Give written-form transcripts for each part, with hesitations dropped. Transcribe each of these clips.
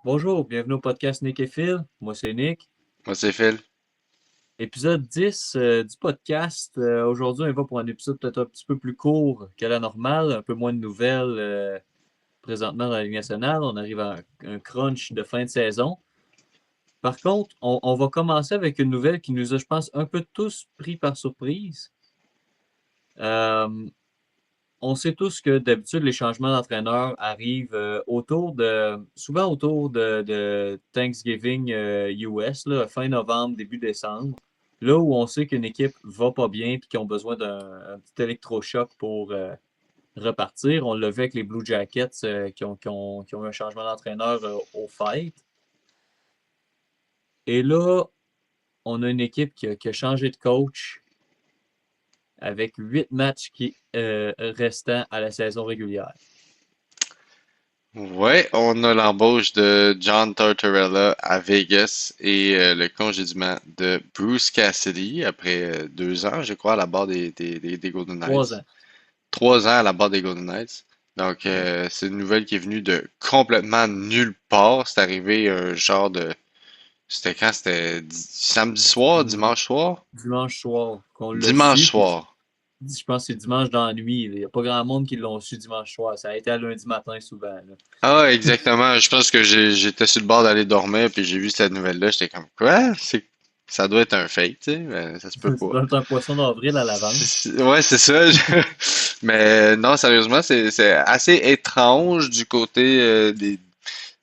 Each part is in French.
Bonjour, bienvenue au podcast Nick et Phil. Moi, c'est Nick. Moi, c'est Phil. Épisode 10 du podcast. Aujourd'hui, on va pour un épisode peut-être un petit peu plus court que la normale, un peu moins de nouvelles présentement dans la Ligue nationale. On arrive à un crunch de fin de saison. Par contre, on va commencer avec une nouvelle qui nous a, je pense, un peu tous pris par surprise. Euh, on sait tous que d'habitude, les changements d'entraîneur arrivent souvent autour de Thanksgiving US, là, fin novembre, début décembre. Là où on sait qu'une équipe va pas bien et qu'ils ont besoin d'un petit électrochoc pour repartir. On l'a vu avec les Blue Jackets qui ont eu un changement d'entraîneur au fight. Et là, on a une équipe qui a changé de coach avec 8 matchs restants à la saison régulière. Ouais, on a l'embauche de John Tortorella à Vegas et le congédiement de Bruce Cassidy après 2 ans, je crois, à la barre des Golden Trois Knights. ans. 3 ans à la barre des Golden Knights. Donc, Ouais. c'est une nouvelle qui est venue de complètement nulle part. C'est arrivé un genre de... C'était quand? C'était samedi soir, dimanche soir? Dimanche soir qu'on l'a Dimanche su, puis soir. je pense que c'est dimanche dans la nuit. Il n'y a pas grand monde qui l'ont su dimanche soir. Ça a été à lundi matin souvent, là. Ah, ouais, exactement. Je pense que j'étais sur le bord d'aller dormir, puis j'ai vu cette nouvelle-là. J'étais comme, quoi? Ça doit être un fake, tu sais, mais ça se peut Ça pas. doit être un poisson d'avril à l'avance. Ouais, c'est ça. Mais non, sérieusement, c'est assez étrange du côté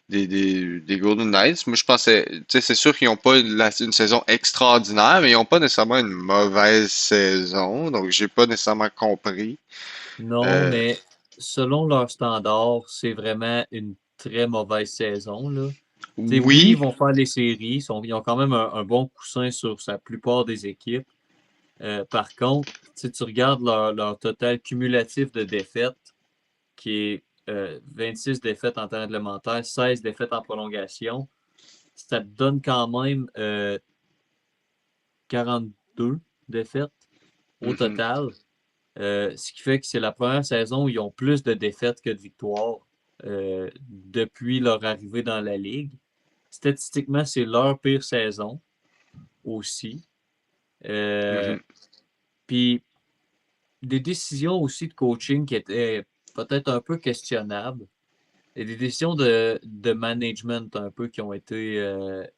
des Golden Knights. Moi, je pensais, tu sais, c'est sûr qu'ils n'ont pas une saison extraordinaire, mais ils n'ont pas nécessairement une mauvaise saison. Donc, j'ai pas nécessairement compris. Non, Euh, mais selon leur standard, c'est vraiment une très mauvaise saison, là. Tu sais, oui, ils oui. vont faire les séries. Ils ont quand même un bon coussin sur sa plupart des équipes. Par contre, si tu regardes leur total cumulatif de défaites, qui est 26 défaites en temps réglementaire, 16 défaites en prolongation, ça te donne quand même 42 défaites au Mhm, total. Ce qui fait que c'est la première saison où ils ont plus de défaites que de victoires depuis leur arrivée dans la Ligue. Statistiquement, c'est leur pire saison aussi. Euh, mhm. Puis des décisions aussi de coaching qui étaient peut-être un peu questionnables. Et des décisions de management un peu qui ont été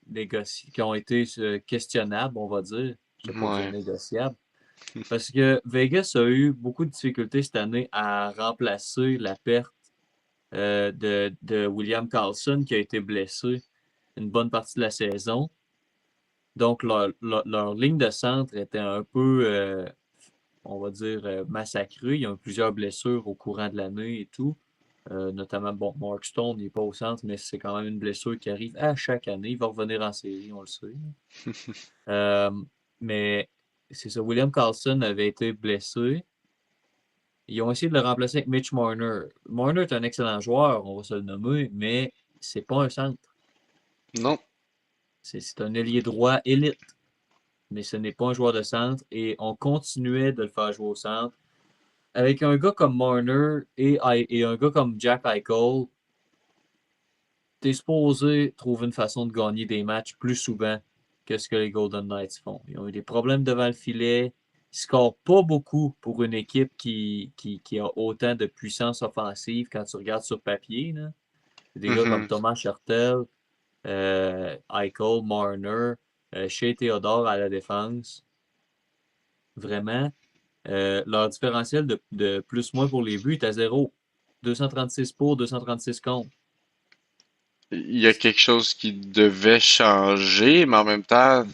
négociées, qui ont été questionnables, on va dire. Je ne vais pas dire Ouais. négociables. Parce que Vegas a eu beaucoup de difficultés cette année à remplacer la perte de William Karlsson qui a été blessé une bonne partie de la saison. Donc, leur ligne de centre était un peu, on va dire, massacrée. Il y a eu plusieurs blessures au courant de l'année et tout. Notamment, bon, Mark Stone n'est pas au centre, mais c'est quand même une blessure qui arrive à chaque année. Il va revenir en série, on le sait. Euh, mais c'est ça, William Carlson avait été blessé. Ils ont essayé de le remplacer avec Mitch Marner. Marner est un excellent joueur, on va se le nommer, mais c'est pas un centre. Non. C'est un ailier droit élite, mais ce n'est pas un joueur de centre. Et on continuait de le faire jouer au centre. Avec un gars comme Marner et un gars comme Jack Eichel, t'es supposé trouver une façon de gagner des matchs plus souvent que ce que les Golden Knights font. Ils ont eu des problèmes devant le filet. Ils scorent pas beaucoup pour une équipe qui a autant de puissance offensive quand tu regardes sur papier, là. C'est des gars comme Mhm. Thomas Chartel, Eichel, Marner, Shea Theodore à la défense. Vraiment, leur différentiel de plus-moins pour les buts est à zéro. 236 pour, 236 contre. Il y a quelque chose qui devait changer, mais en même temps,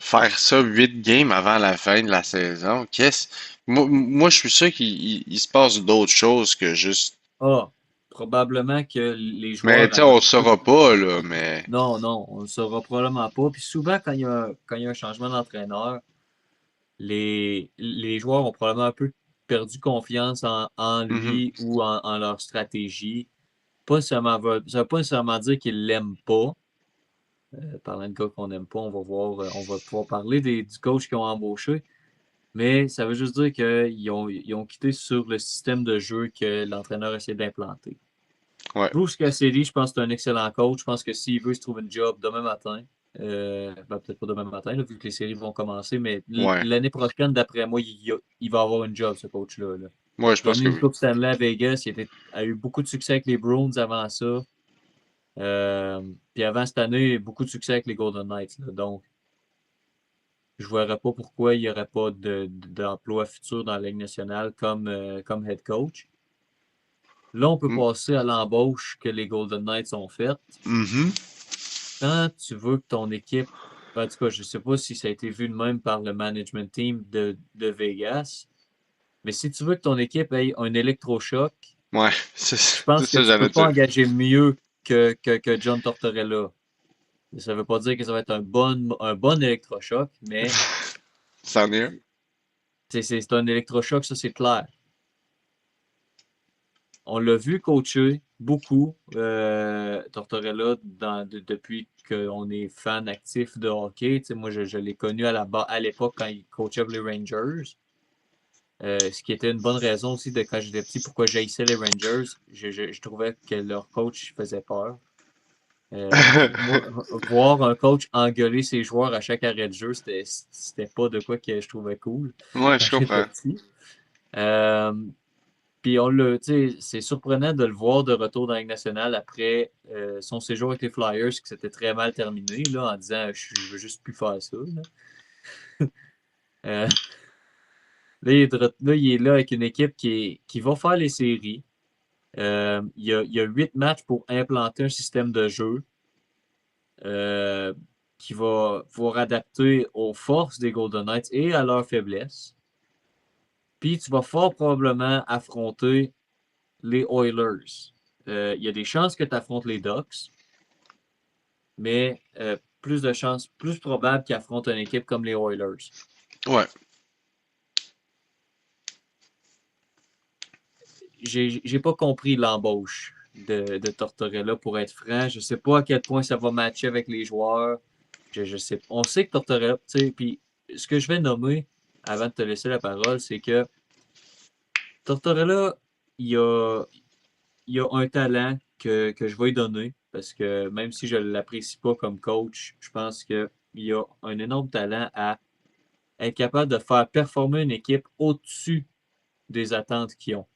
faire ça 8 games avant la fin de la saison, moi, je suis sûr qu'il se passe d'autres choses que juste. Ah, probablement que les Mais joueurs tu sais, on avaient le un peu. saura pas, là, mais. Non, non, on ne le saura probablement pas. Puis souvent, quand il y a un changement d'entraîneur, les joueurs ont probablement un peu perdu confiance en Mhm, lui ou en leur stratégie. Pas nécessairement, ça ne veut pas nécessairement dire qu'ils l'aiment pas. Parlant de gars qu'on n'aime pas, on va voir, on va pouvoir parler du coach qu'ils ont embauché. Mais ça veut juste dire qu'ils ont quitté sur le système de jeu que l'entraîneur essaie d'implanter. Ouais. Bruce Cassidy, je pense que c'est un excellent coach. Je pense que s'il veut se trouver une job demain matin, peut-être pas demain matin, là, vu que les séries vont commencer, mais Ouais. l'année prochaine, d'après moi, il va avoir une job, ce coach-là. Là. Moi, je pense Gagné que une oui. Coupe Stanley à Vegas, a eu beaucoup de succès avec les Bruins avant ça. Puis avant cette année, beaucoup de succès avec les Golden Knights. Là. Donc, je ne verrais pas pourquoi il n'y aurait pas d'emploi futur dans la Ligue nationale comme head coach. Là, on peut Mm. passer à l'embauche que les Golden Knights ont faite. Mhm. Quand tu veux que ton équipe, en tout cas, je ne sais pas si ça a été vu de même par le management team de Vegas, mais si tu veux que ton équipe ait un électrochoc, Ouais, je c'est pense que ça que tu ne j'allais peux pas dire. engager mieux que John Tortorella. Ça ne veut pas dire que ça va être un bon électrochoc, mais C'en est un. c'est un électrochoc, ça c'est clair. On l'a vu coacher beaucoup, Tortorella, depuis qu'on est fan actif de hockey. Moi, je l'ai connu à l'époque quand il coachait les Rangers. Ce qui était une bonne raison aussi de quand j'étais petit, pourquoi j'haïssais les Rangers. Je trouvais que leur coach faisait peur. Voir un coach engueuler ses joueurs à chaque arrêt de jeu, c'était pas de quoi que je trouvais cool Ouais, quand je j'étais comprends. petit. Euh, Puis c'est surprenant de le voir de retour dans la Ligue nationale après son séjour avec les Flyers, qui s'était très mal terminé, là, en disant je veux juste plus faire ça. Là. Euh, là, il est là avec une équipe qui va faire les séries. Il y a 8 matchs pour implanter un système de jeu euh, qui va pouvoir adapter aux forces des Golden Knights et à leurs faiblesses. Puis tu vas fort probablement affronter les Oilers. Il y a des chances que tu affrontes les Ducks, mais plus de chances, plus probable qu'ils affrontent une équipe comme les Oilers. Ouais. J'ai pas compris l'embauche de Tortorella, pour être franc. Je sais pas à quel point ça va matcher avec les joueurs. Je sais. On sait que Tortorella, tu sais, puis ce que je vais nommer avant de te laisser la parole, c'est que Tortorella, il a, il a un talent que je vais lui donner parce que même si je ne l'apprécie pas comme coach, je pense qu'il a un énorme talent à être capable de faire performer une équipe au-dessus des attentes qu'ils ont.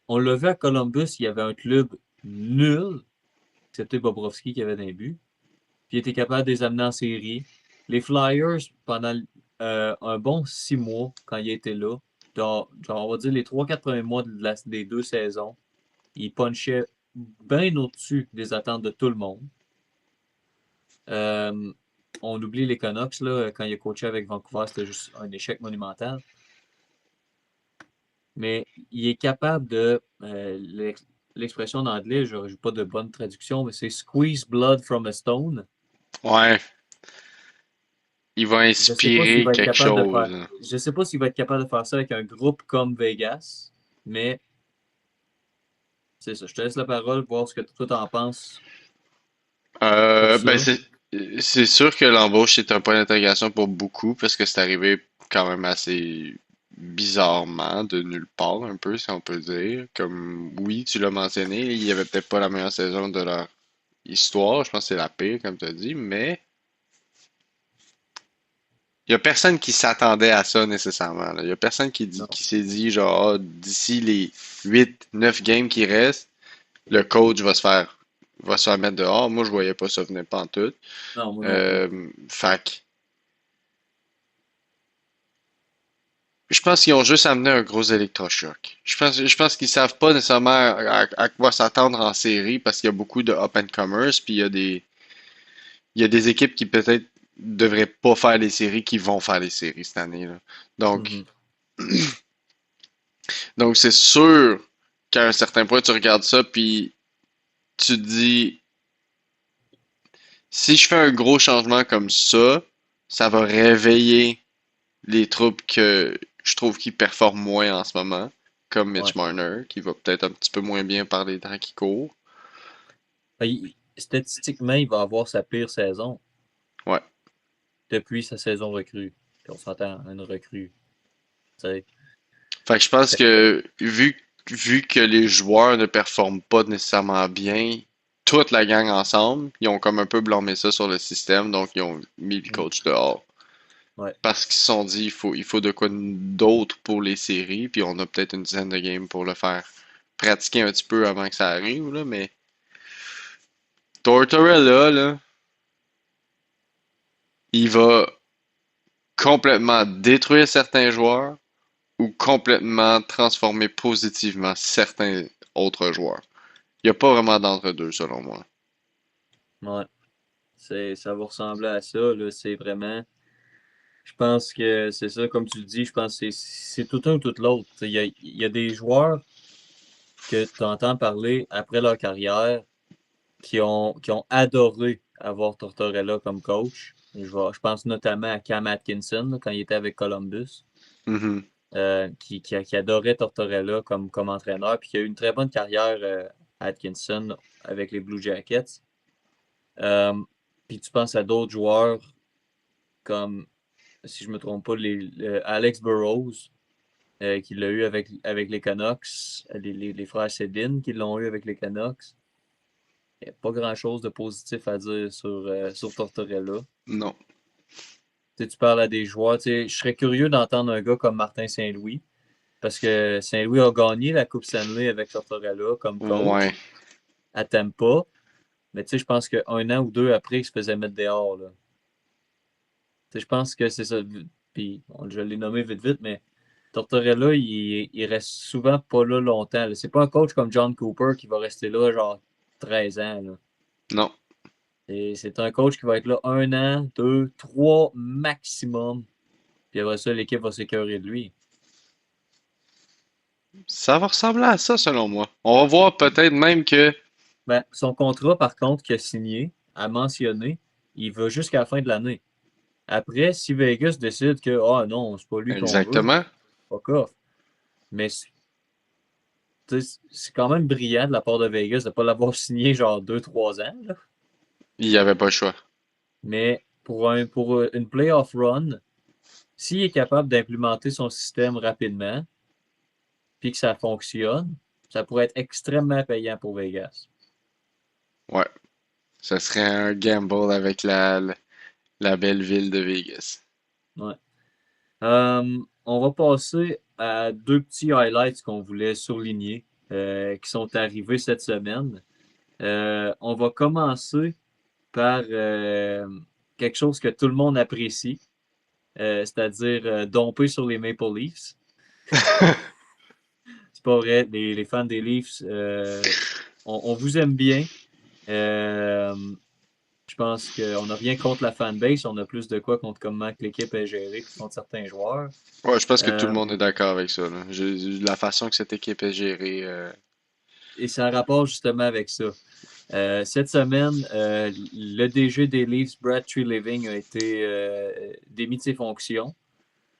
On l'a vu à Columbus, il y avait un club nul, excepté Bobrovski qui avait un but, puis il était capable de les amener en série. Les Flyers, pendant un bon 6 mois, quand il était là, genre, on va dire les 3-4 premiers mois des 2 saisons, il punchait bien au-dessus des attentes de tout le monde. Euh, on oublie les Canucks, là, quand il a coaché avec Vancouver, c'était juste un échec monumental. Mais il est capable de, l'expression en anglais, je n'ai pas de bonne traduction, mais c'est squeeze blood from a stone. Ouais. Il va Je sais pas s'il inspirer va être quelque capable de faire. chose. Je sais pas s'il va être capable de faire ça avec un groupe comme Vegas, mais c'est ça. Je te laisse la parole, voir ce que toi t'en penses pour Ben ça. c'est sûr que l'embauche est un point d'interrogation pour beaucoup parce que c'est arrivé quand même assez bizarrement de nulle part un peu si on peut dire. Comme oui, tu l'as mentionné, il y avait peut-être pas la meilleure saison de leur histoire, je pense que c'est la pire comme tu as dit, mais il y a personne qui s'attendait à ça nécessairement. Là. Il y a personne Non. qui s'est dit genre ah, d'ici les 8 9 games qui restent, le coach va se faire mettre dehors. Moi je voyais pas ça venir pas en tout. Non, moi non plus. Fac. Je pense qu'ils ont juste amené un gros électrochoc. Je pense qu'ils savent pas nécessairement à quoi s'attendre en série parce qu'il y a beaucoup de up and comers puis il y a des équipes qui peut-être devraient pas faire les séries qui vont faire les séries cette année là. Donc Mhm. donc c'est sûr qu'à un certain point tu regardes ça puis tu te dis si je fais un gros changement comme ça va réveiller les troupes que je trouve qui performent moins en ce moment, comme Ouais. Mitch Marner, qui va peut-être un petit peu moins bien par les temps qui courent. Statistiquement, il va avoir sa pire saison Ouais. depuis sa saison recrue. Puis on s'entend, une recrue. Tu sais. Fait que je pense Fait que, que vu vu que les joueurs ne performent pas nécessairement bien, toute la gang ensemble, ils ont comme un peu blâmé ça sur le système, donc ils ont mis le Mm. coach dehors. Ouais. Parce qu'ils se sont dit, il faut de quoi d'autre pour les séries, puis on a peut-être une dizaine de games pour le faire pratiquer un petit peu avant que ça arrive, là, mais Tortorella, là, il va complètement détruire certains joueurs ou complètement transformer positivement certains autres joueurs. Il n'y a pas vraiment d'entre-deux, selon moi. Ouais. Ça va ressembler à ça, là. C'est vraiment. Je pense que c'est ça, comme tu le dis, je pense que c'est tout un ou tout l'autre. Tu sais, il y a des joueurs que tu entends parler après leur carrière qui ont adoré avoir Tortorella comme coach. Je pense notamment à Cam Atkinson, là, quand il était avec Columbus, Mhm. qui adorait Tortorella comme entraîneur, puis qui a eu une très bonne carrière, Atkinson, avec les Blue Jackets. Euh, Puis tu penses à d'autres joueurs comme, si je ne me trompe pas, Alex Burrows, qui l'a eu avec les Canucks, les frères Sedin qui l'ont eu avec les Canucks. Il n'y a pas grand-chose de positif à dire sur Tortorella. Non. Tu sais, tu parles à des joueurs, tu sais, je serais curieux d'entendre un gars comme Martin Saint-Louis, parce que Saint-Louis a gagné la Coupe Stanley avec Tortorella comme Ouais. coach à Tampa. Mais tu sais, je pense qu'un an ou deux après, il se faisait mettre dehors, là. Tu sais, je pense que c'est ça. Puis, je l'ai nommé vite, vite, mais Tortorella, il reste souvent pas là longtemps, là. C'est pas un coach comme John Cooper qui va rester là, genre 13 ans, là. Non. Et c'est un coach qui va être là un an, deux, trois maximum. Puis après ça, l'équipe va s'écœurer de lui. Ça va ressembler à ça, selon moi. On va voir peut-être même que... Ben, son contrat, par contre, qu'il a signé, a mentionné, il va jusqu'à la fin de l'année. Après, si Vegas décide que, ah non, c'est pas lui qu'on veut, Exactement. fuck off. Mais c'est quand même brillant de la part de Vegas de ne pas l'avoir signé genre deux trois ans, là. Il n'y avait pas le choix. Mais pour une playoff run, s'il est capable d'implémenter son système rapidement, puis que ça fonctionne, ça pourrait être extrêmement payant pour Vegas. Ouais. Ça serait un gamble avec la belle ville de Vegas. Ouais. On va passer à deux petits highlights qu'on voulait souligner, qui sont arrivés cette semaine. On va commencer par quelque chose que tout le monde apprécie, c'est-à-dire domper sur les Maple Leafs. C'est pas vrai, les fans des Leafs, on vous aime bien. Euh, je pense qu'on n'a rien contre la fanbase, on a plus de quoi contre comment que l'équipe est gérée puis contre certains joueurs. Ouais, je pense que tout le Euh, monde est d'accord avec ça, là. La façon que cette équipe est gérée, et ça rapporte justement avec ça. Cette semaine, le DG des Leafs, Brad Treliving, a été démis de ses fonctions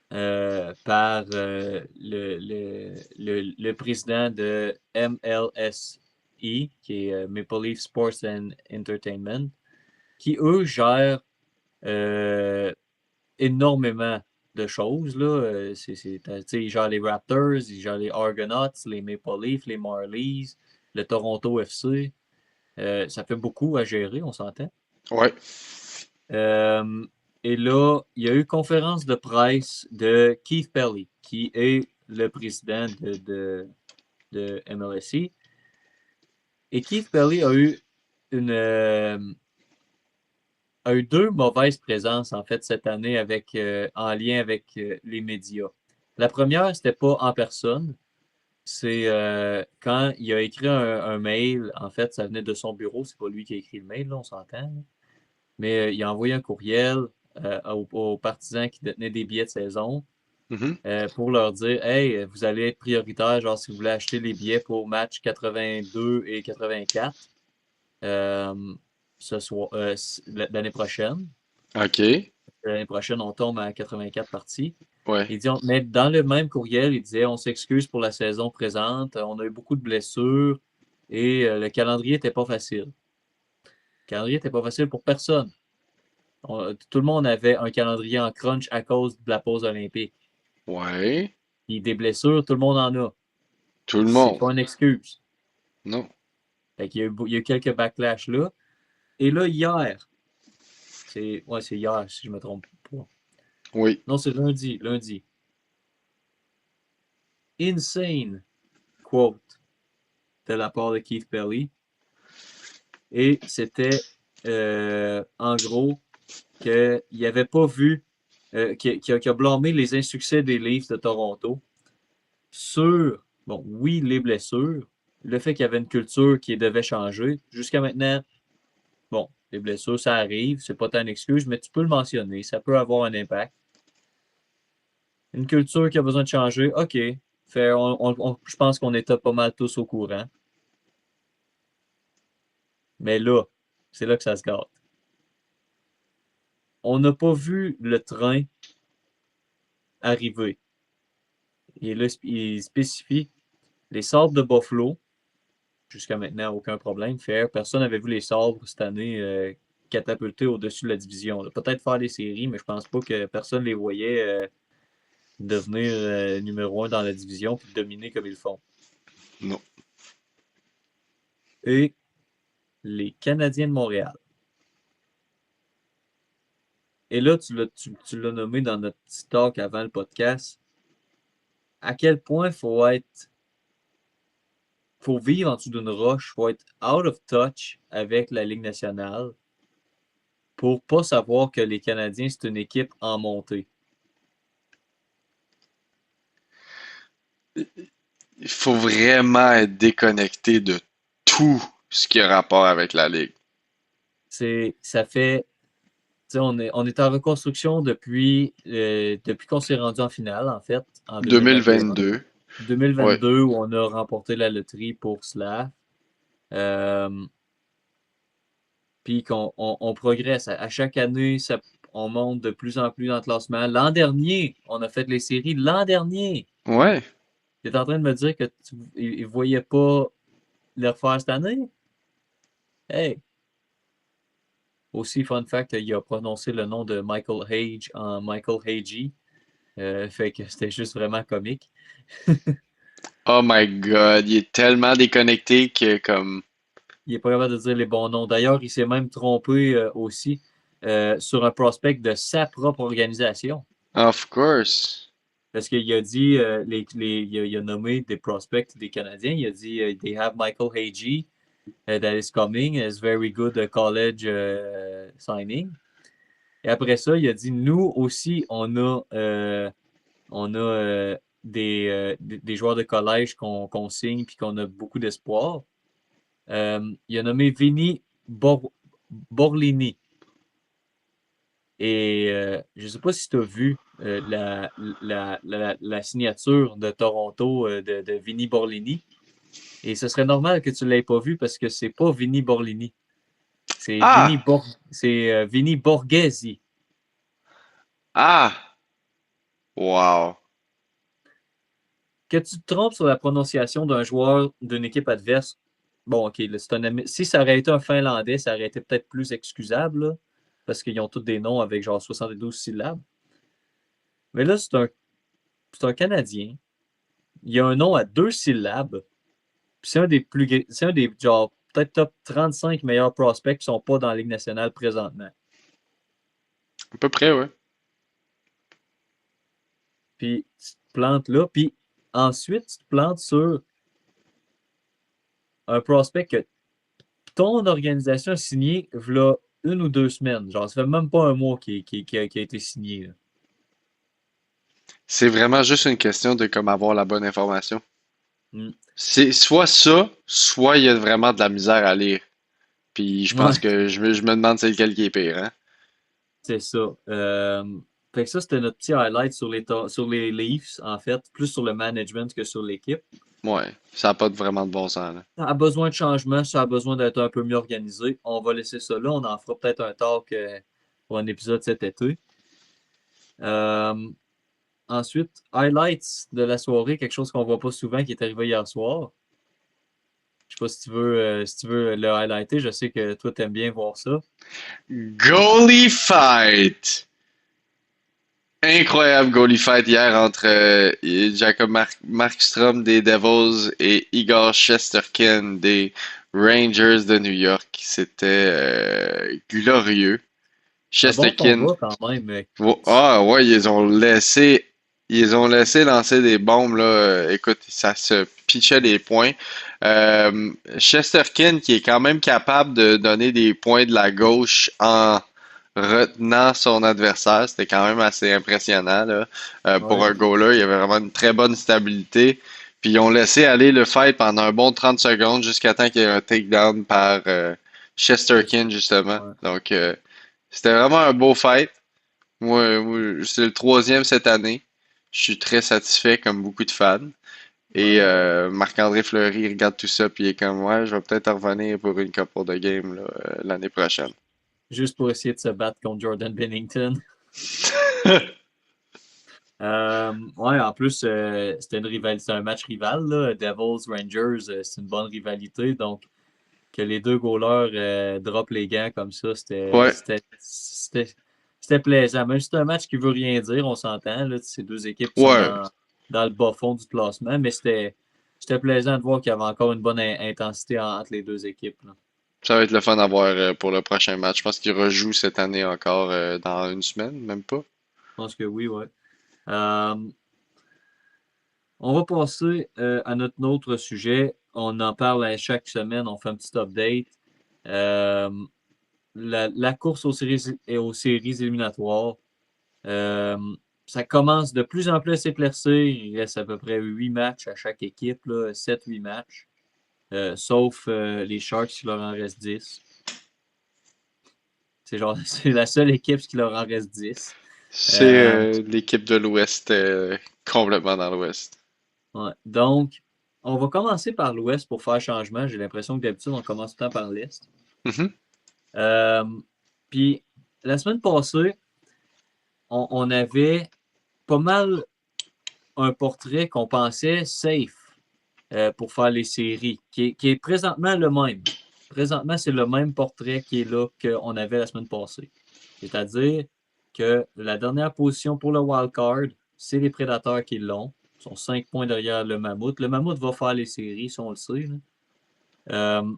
par le président de MLSE, qui est Maple Leaf Sports and Entertainment, qui, eux, gèrent euh, énormément de choses. Là. Ils gèrent les Raptors, ils gèrent les Argonauts, les Maple Leafs, les Marlies, le Toronto FC. Ça fait beaucoup à gérer, on s'entend. ouais. Euh, et là, il y a eu conférence de presse de Keith Pelly, qui est le président de MLSE. Et Keith Pelly a eu deux mauvaises présences, en fait, cette année en lien avec les médias. La première, c'était pas en personne. C'est quand il a écrit un mail, en fait, ça venait de son bureau, c'est pas lui qui a écrit le mail, là, on s'entend, là. Mais il a envoyé un courriel aux partisans qui détenaient des billets de saison Mhm. pour leur dire, hey, vous allez être prioritaire, genre si vous voulez acheter les billets pour match 82 et 84 euh, l'année prochaine. OK. L'année prochaine, on tombe à 84 parties. Ouais. Mais dans le même courriel, il disait, on s'excuse pour la saison présente, on a eu beaucoup de blessures et le calendrier n'était pas facile. Le calendrier n'était pas facile pour personne. Tout le monde avait un calendrier en crunch à cause de la pause olympique. Ouais. Puis des blessures, tout le monde en a. Tout le C'est monde. pas une excuse. Non. Fait qu'il il y a eu quelques backlash là. Et là, hier, c'est hier si je me trompe pas. Oui. Non, c'est lundi, lundi. Insane quote de la part de Keith Pelly. Et c'était en gros qu'il n'avait pas vu, qu'il a blâmé les insuccès des Leafs de Toronto sur, bon, oui, les blessures, le fait qu'il y avait une culture qui devait changer. Jusqu'à maintenant, bon, les blessures, ça arrive, c'est pas tant une excuse, mais tu peux le mentionner, ça peut avoir un impact. Une culture qui a besoin de changer, OK. Fait, je pense qu'on était pas mal tous au courant. Mais là, c'est là que ça se gâte. On n'a pas vu le train arriver. Et là, il spécifie les sabres de Buffalo. Jusqu'à maintenant, aucun problème. Fair. Personne n'avait vu les sabres cette année catapulter au-dessus de la division. Peut-être faire des séries, mais je pense pas que personne les voyait devenir numéro un dans la division puis dominer comme ils le font. Non. Et les Canadiens de Montréal. Et là, tu l'as nommé dans notre petit talk avant le podcast. À quel point faut vivre en dessous d'une roche, faut être out of touch avec la Ligue nationale pour pas savoir que les Canadiens, c'est une équipe en montée. Il faut vraiment être déconnecté de tout ce qui a rapport avec la Ligue. Ça fait, on est en reconstruction depuis qu'on s'est rendu en finale, en fait, en 2021. 2022. Ouais. 2022, où on a remporté la loterie pour cela. Puis qu'on progresse. À chaque année, on monte de plus en plus dans le classement. L'an dernier, on a fait les séries. L'an dernier, Ouais. tu es en train de me dire que ne voyaient pas le refaire cette année? Hey! Aussi, fun fact, il a prononcé le nom de Michael Hage en Michael Hagee. Fait que c'était juste vraiment comique. Oh my God. Il est tellement déconnecté que comme... Il est pas capable de dire les bons noms. D'ailleurs, il s'est même trompé aussi sur un prospect de sa propre organisation. Of course. Parce qu'il a dit, il a nommé des prospects des Canadiens. Il a dit, they have Michael Hagee that is coming. It's very good college signing. Et après ça, il a dit, nous aussi, on a des joueurs de collège qu'on signe puis qu'on a beaucoup d'espoir. Il a nommé Vinny Borlini. Et je ne sais pas si tu as vu la signature de Toronto de Vinny Borlini. Et ce serait normal que tu ne l'aies pas vu parce que c'est pas Vinny Borlini. C'est Ah! Vinny Borghesi. Ah! Wow. Que tu te trompes sur la prononciation d'un joueur d'une équipe adverse, bon, OK, là, si ça aurait été un Finlandais, ça aurait été peut-être plus excusable, là, parce qu'ils ont tous des noms avec genre 72 syllabes. Mais là, c'est un Canadien. Il a un nom à 2 syllabes. Puis c'est un des genre peut-être top 35 meilleurs prospects qui sont pas dans la Ligue nationale présentement. À peu près, ouais. Puis tu te plantes là, puis ensuite tu te plantes sur un prospect que ton organisation a signé v'là 1 ou 2 semaines. Genre, ça fait même pas un mois qui a été signé, là. C'est vraiment juste une question de comme avoir la bonne information. Mm. C'est soit ça, soit il y a vraiment de la misère à lire. Puis je pense Ouais, que je me demande c'est lequel qui est pire, hein? c'est ça. Fait que ça, c'était notre petit highlight sur les Leafs, en fait, plus sur le management que sur l'équipe. Ouais, ça n'a pas vraiment de bon sens, là. Ça a besoin de changement, ça a besoin d'être un peu mieux organisé. On va laisser ça là. On en fera peut-être un talk pour un épisode cet été. Euh, Ensuite, highlights de la soirée, quelque chose qu'on voit pas souvent qui est arrivé hier soir. Je sais pas si tu veux le highlighter. Je sais que toi, t'aimes bien voir ça. Goalie fight! incroyable goalie fight hier entre Jacob Markstrom des Devils et Igor Shesterkin des Rangers de New York. C'était glorieux. Un bon Shesterkin, combat quand même. ah ouais, ils ont laissé lancer des bombes là. Écoute, ça se pitchait les points. Shesterkin qui est quand même capable de donner des points de la gauche en retenant son adversaire, c'était quand même assez impressionnant là. Pour Ouais. un goaler, il y avait vraiment une très bonne stabilité. Puis ils ont laissé aller le fight pendant un bon 30 secondes jusqu'à temps qu'il y ait un takedown par Shesterkin justement. Ouais. Donc c'était vraiment un beau fight. C'est le troisième cette année. Je suis très satisfait comme beaucoup de fans. Et Ouais. Marc-André Fleury il regarde tout ça puis il est comme ouais, je vais peut-être revenir pour une couple de games là, l'année prochaine. Juste pour essayer de se battre contre Jordan Bennington. Ouais, en plus, c'était une rivalité, c'était un match rival, là. Devils, Rangers, c'est une bonne rivalité. Donc, que les deux goalers droppent les gants comme ça, Ouais, c'était plaisant. Même si c'est un match qui veut rien dire, on s'entend, là, ces deux équipes qui sont ouais. dans le bas fond du classement, mais c'était plaisant de voir qu'il y avait encore une bonne intensité entre les deux équipes, là. Ça va être le fun à voir pour le prochain match. Je pense qu'il rejoue cette année encore dans une semaine, même pas. Je pense que oui, ouais. Euh, on va passer à notre autre sujet. On en parle à chaque semaine, on fait un petit update. Euh, la course aux séries éliminatoires, euh, ça commence de plus en plus à s'éclaircir. Il reste à peu près 8 matchs à chaque équipe, là, 7-8 matchs, sauf les Sharks, il leur en reste 10. C'est genre, c'est la seule équipe qui leur en reste 10. C'est Euh, l'équipe de l'Ouest complètement dans l'Ouest. ouais. Donc, on va commencer par l'Ouest pour faire changement. J'ai l'impression que d'habitude, on commence tout le temps par l'Est. Mhm. Euh, Puis, la semaine passée, on avait pas mal un portrait qu'on pensait safe pour faire les séries, qui est présentement le même. Présentement, c'est le même portrait qui est là qu'on avait la semaine passée. C'est-à-dire que la dernière position pour le wild card, c'est les Prédateurs qui l'ont. Ils sont 5 points derrière le Mammouth. Le Mammouth va faire les séries, si on le sait, là. Euh,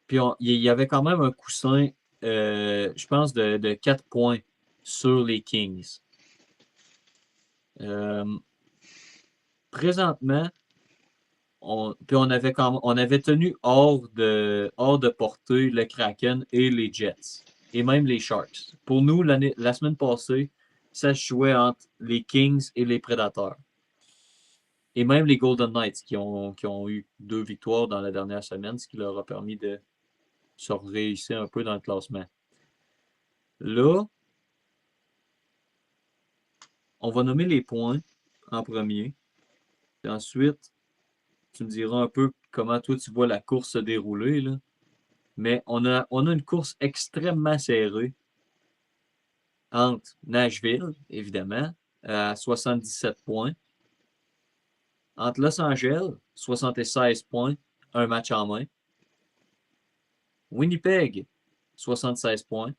Puis il y avait quand même un coussin, je pense, de 4 points sur les Kings. Euh, Présentement, puis on avait tenu hors de portée le Kraken et les Jets, et même les Sharks. Pour nous, la semaine passée, ça se jouait entre les Kings et les Predators. Et même les Golden Knights qui ont eu 2 victoires dans la dernière semaine, ce qui leur a permis de se réussir un peu dans le classement. Là, on va nommer les points en premier. Puis ensuite, tu me diras un peu comment toi tu vois la course se dérouler, là. Mais on a une course extrêmement serrée entre Nashville, évidemment, à 77 points, entre Los Angeles, 76 points, un match en main, Winnipeg, 76 points,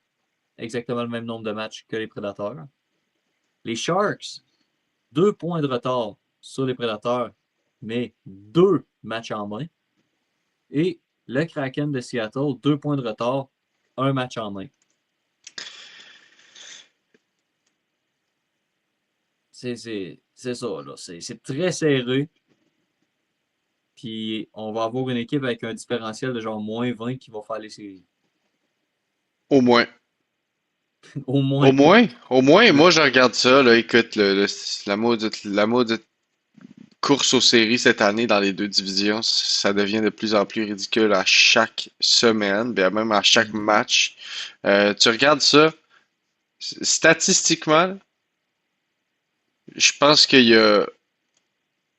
exactement le même nombre de matchs que les Prédateurs, les Sharks, 2 points de retard sur les Prédateurs, mais 2 matchs en main, et le Kraken de Seattle, 2 points de retard, un match en main. C'est ça, là. C'est très serré. Puis on va avoir une équipe avec un différentiel de genre moins 20 qui va faire les séries. Au moins. Au moins. Au moins, Le- moi je regarde ça, là, écoute, la maudite course aux séries cette année dans les deux divisions, ça devient de plus en plus ridicule à chaque semaine, bien même à chaque Mhm. match. Tu regardes ça, statistiquement, je pense qu'il y a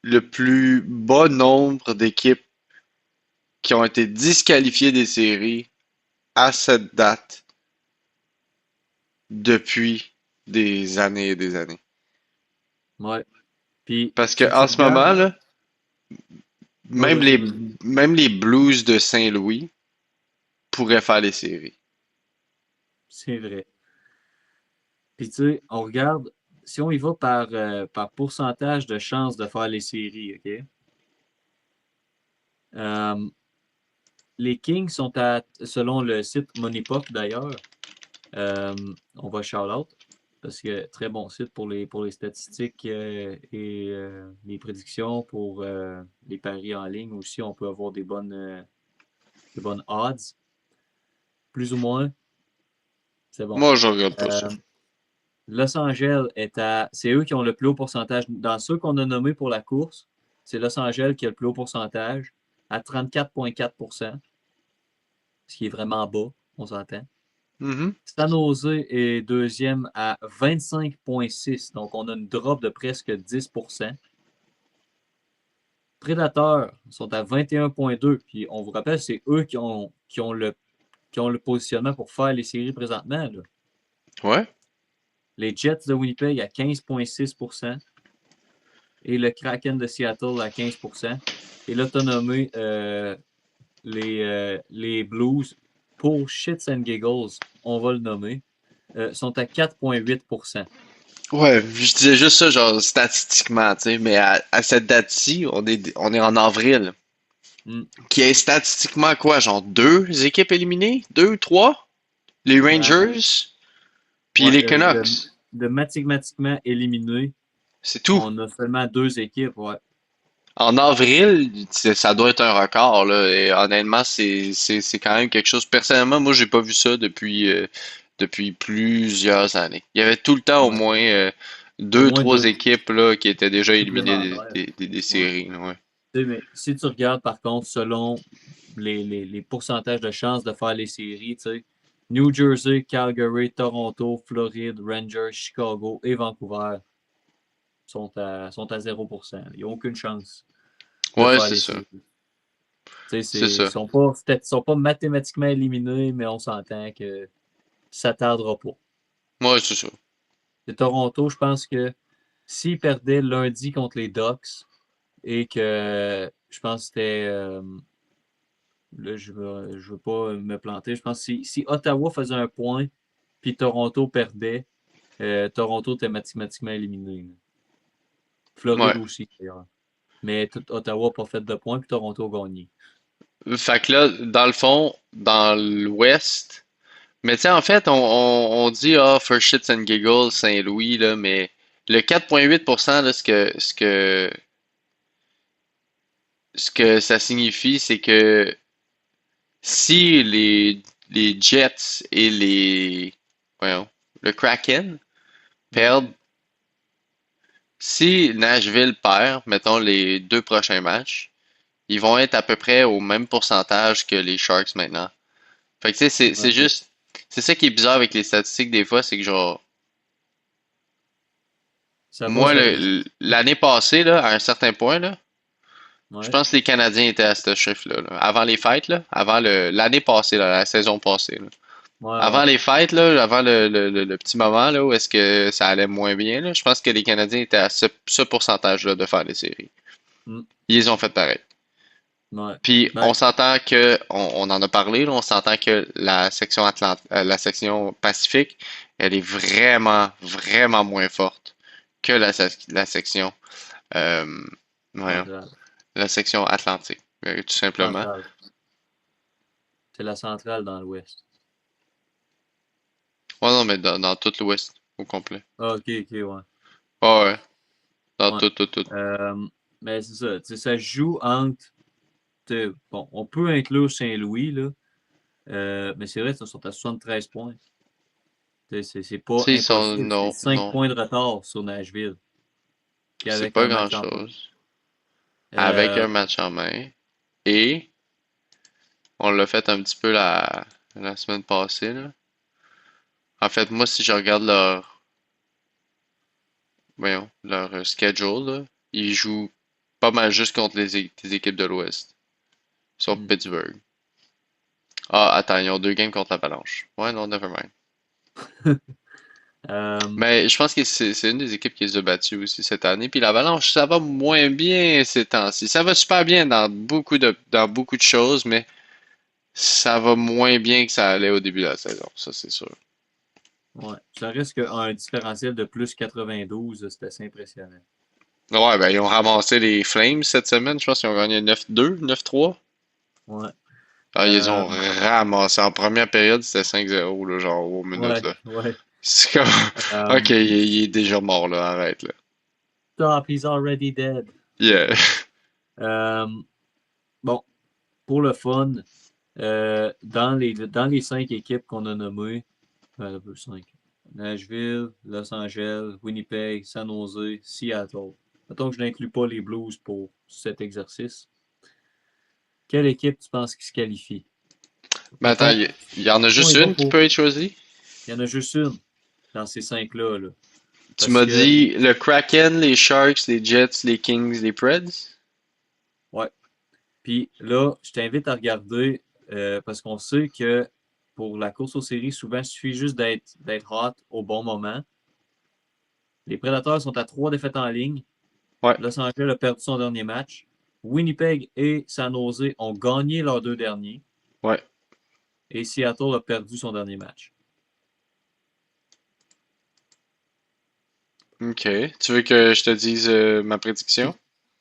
le plus bas nombre d'équipes qui ont été disqualifiées des séries à cette date depuis des années et des années. Ouais. Puis Parce que si tu en ce moment, regardes. là, Ouais, même vas-y, les, vas-y. même les Blues de Saint-Louis pourraient faire les séries. C'est vrai. Puis, tu sais, on regarde, si on y va par pourcentage de chances de faire les séries, OK? Euh, les Kings sont selon le site MoneyPuck d'ailleurs, on va shout-out, parce que très bon site pour les statistiques et les prédictions, pour les paris en ligne aussi, on peut avoir des bonnes odds, plus ou moins, c'est bon. Moi, je regarde pas ça. Euh, Los Angeles c'est eux qui ont le plus haut pourcentage. Dans ceux qu'on a nommés pour la course, c'est Los Angeles qui a le plus haut pourcentage à 34,4%, ce qui est vraiment bas, on s'entend. Mhm. San Jose est deuxième à 25,6, donc on a une drop de presque 10%. Predators sont à 21,2, puis on vous rappelle, c'est eux qui ont le positionnement pour faire les séries présentement, là. Ouais. Les Jets de Winnipeg à 15,6% et le Kraken de Seattle à 15%. Et là, tu as nommé les Blues pour Shits and Giggles, on va le nommer, sont à 4,8%. Ouais, je disais juste ça, genre, statistiquement, tu sais, mais à cette date-ci, on est en avril. Mm. Qui est statistiquement quoi, genre deux équipes éliminées? Deux, trois? Les Ben, Rangers, puis ouais, les Canucks. de mathématiquement éliminé, C'est tout. on a seulement deux équipes. Ouais. En avril, ça doit être un record, là. Et honnêtement, c'est quand même quelque chose. Personnellement, moi, j'ai pas vu ça depuis plusieurs années. Il y avait tout le temps au Ouais. moins Au deux, moins trois deux équipes là, qui étaient déjà éliminées supplémentaires. des Ouais. séries, là, ouais. Tu sais, mais si tu regardes, par contre, selon les pourcentages de chances de faire les séries, tu sais, New Jersey, Calgary, Toronto, Floride, Rangers, Chicago et Vancouver sont à 0%. Ils n'ont aucune chance de Ouais, faire c'est les ça. séries. Tu sais, C'est ils ça. sont pas mathématiquement éliminés, mais on s'entend que ça ne tardera pas. Ouais, c'est ça. De Toronto, je pense que s'ils perdaient lundi contre les Ducks et que je pense que c'était. Là, je veux pas me planter. Je pense que si Ottawa faisait un point puis Toronto perdait, Toronto était mathématiquement éliminé. Ouais. Floride aussi, d'ailleurs. Mais Ottawa n'a pas fait de points puis Toronto a gagné. Fait que là, dans le fond, dans l'Ouest, mais tu sais, en fait, on dit, ah, for shits and giggles, Saint-Louis, là, mais le 4,8%, là, ce que ça signifie, c'est que si les Jets et voyons, le Kraken Mhm. perdent, si Nashville perd, mettons, les deux prochains matchs, ils vont être à peu près au même pourcentage que les Sharks maintenant. Fait que tu sais, c'est OK. juste, c'est ça qui est bizarre avec les statistiques des fois, c'est que genre, Ça va, moi, ça vient. l'année passée, là, à un certain point, là, je Ouais. pense que les Canadiens étaient à ce chiffre-là, là. Avant les fêtes, là, avant l'année passée, là, la saison passée, là. Ouais, ouais. Avant les fêtes, là, avant le petit moment là, où est-ce que ça allait moins bien, là, je pense que les Canadiens étaient à ce pourcentage-là de faire les séries. Mm. Ils les ont fait pareil. Ouais. Puis Ben, on s'entend que, on en a parlé, là, on s'entend que la section Pacifique, elle est vraiment, vraiment moins forte que la section, euh, voyons, centrale. la section Atlantique, tout simplement. Centrale. C'est la centrale dans l'Ouest. Ouais, non, mais dans tout l'Ouest au complet. Ah, OK, OK, ouais. Ouais, ouais, dans Ouais. tout. Euh, mais c'est ça. Tu sais, ça joue entre. Bon, on peut inclure Saint-Louis, là. Mais c'est vrai, ils sont à 73 points. C'est Tu pas sais, ils sont, impossible. C'est non, 5 non, points de retard sur Nashville, c'est qu'avec pas un match en main. grand-chose. Avec Euh, un match en main. Et on l'a fait un petit peu la semaine passée, là. En fait, moi, si je regarde leur schedule, là, ils jouent pas mal juste contre les équipes de l'Ouest. Sauf hmm. Pittsburgh. Ah, attends, ils ont deux games contre l'Avalanche. Ouais, non, nevermind. Euh, Mais je pense que c'est une des équipes qui les a battus aussi cette année. Puis l'Avalanche, ça va moins bien ces temps-ci. Ça va super bien dans beaucoup de choses, mais ça va moins bien que ça allait au début de la saison. Ça, c'est sûr. Ouais. Ça reste qu'un différentiel de plus 92, c'est assez impressionnant. Ouais, ben ils ont ramassé les Flames cette semaine, je pense qu'ils ont gagné 9-2, 9-3. Ouais. Ah, ils Euh, ont ramassé. En première période, c'était 5-0, là, genre, aux minutes, ouais, là. ouais. C'est comme, ok, Euh, il est déjà mort, là, arrête, là. Stop, he's already dead. Yeah. Euh, bon, pour le fun, dans les 5 équipes qu'on a nommées, un peu 5. Nashville, Los Angeles, Winnipeg, San Jose, Seattle. Mettons que je n'inclus pas les Blues pour cet exercice. Quelle équipe tu penses qui se qualifie? Mais attends, Mettons, il y en a mettons, juste il va une qui pour. peut être choisie? Il y en a juste une dans ces 5-là. Là. Tu Parce m'as que, dit le Kraken, les Sharks, les Jets, les Kings, les Preds? ouais. Puis là, je t'invite à regarder parce qu'on sait que pour la course aux séries, souvent, il suffit juste d'être hot au bon moment. Les Prédateurs sont à 3 défaites en ligne. Ouais, Los Angeles a perdu son dernier match. Winnipeg et San Jose ont gagné leurs 2 derniers. ouais. Et Seattle a perdu son dernier match. Ok. Tu veux que je te dise ma prédiction?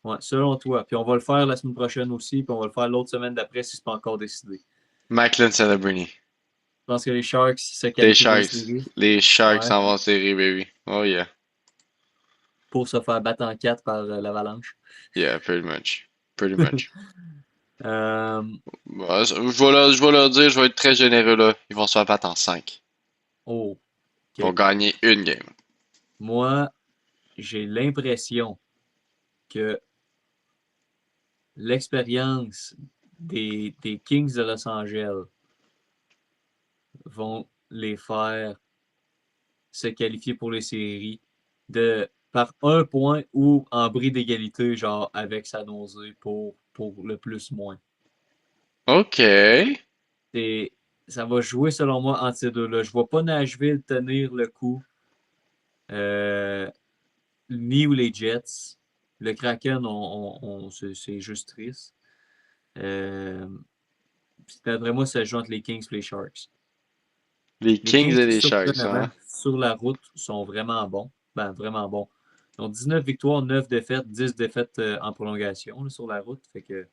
Ouais, selon toi. Puis on va le faire la semaine prochaine aussi. Puis on va le faire l'autre semaine d'après si ce n'est pas encore décidé. Macklin Celebrini. Je pense que les Sharks se Les qualifient pour les Sharks. séries. Les Sharks Ouais. s'en vont en série, baby. Oh yeah. Pour se faire battre en 4 par l'Avalanche. Yeah, pretty much. Pretty much. Euh, Bah, je vais leur dire, je vais être très généreux là. Ils vont se faire battre en 5. oh, Ils vont OK. gagner une game. Moi, j'ai l'impression que l'expérience des Kings de Los Angeles vont les faire se qualifier pour les séries par 1 point ou en bris d'égalité, genre avec San Jose pour le plus-moins. Ok. Et ça va jouer selon moi entre ces deux-là. Je ne vois pas Nashville tenir le coup, euh, ni ou les Jets. Le Kraken, c'est juste triste. Euh, D'après moi, ça joue entre les Kings et les Sharks. Les Les Kings Kings, et les Sharks, surprenamment, hein? sur la route, sont vraiment bons. Ben, vraiment bons. Ils ont 19 victoires, 9 défaites, 10 défaites en prolongation là, sur la route. Fait que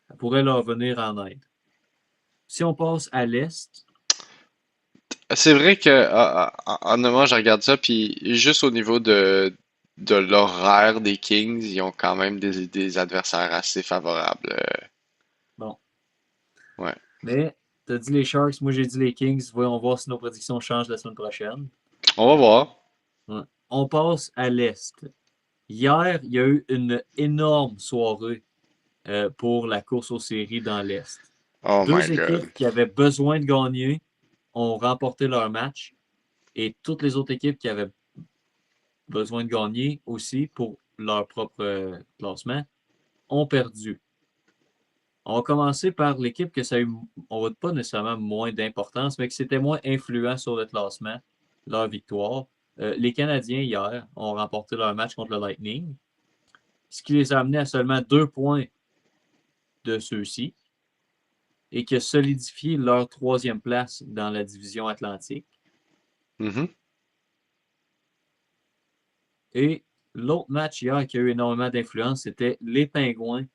ça pourrait leur venir en aide. Si on passe à l'Est, C'est vrai que, honnêtement, je regarde ça, puis juste au niveau de l'horaire des Kings, ils ont quand même des adversaires assez favorables. bon. Ouais. Mais tu as dit les Sharks, moi j'ai dit les Kings. Voyons voir si nos prédictions changent la semaine prochaine. On va voir. Ouais. On passe à l'Est. Hier, il y a eu une énorme soirée pour la course aux séries dans l'Est. Oh my Deux God. équipes qui avaient besoin de gagner ont remporté leur match et toutes les autres équipes qui avaient besoin de gagner aussi pour leur propre classement ont perdu. On va commencer par l'équipe que ça a eu, on va pas nécessairement moins d'importance, mais que c'était moins influent sur le classement, leur victoire. Les Canadiens, hier, ont remporté leur match contre le Lightning, ce qui les a amenés à seulement 2 points de ceux-ci et qui a solidifié leur 3e place dans la division Atlantique. Mhm. Et l'autre match hier qui a eu énormément d'influence, c'était les Pingouins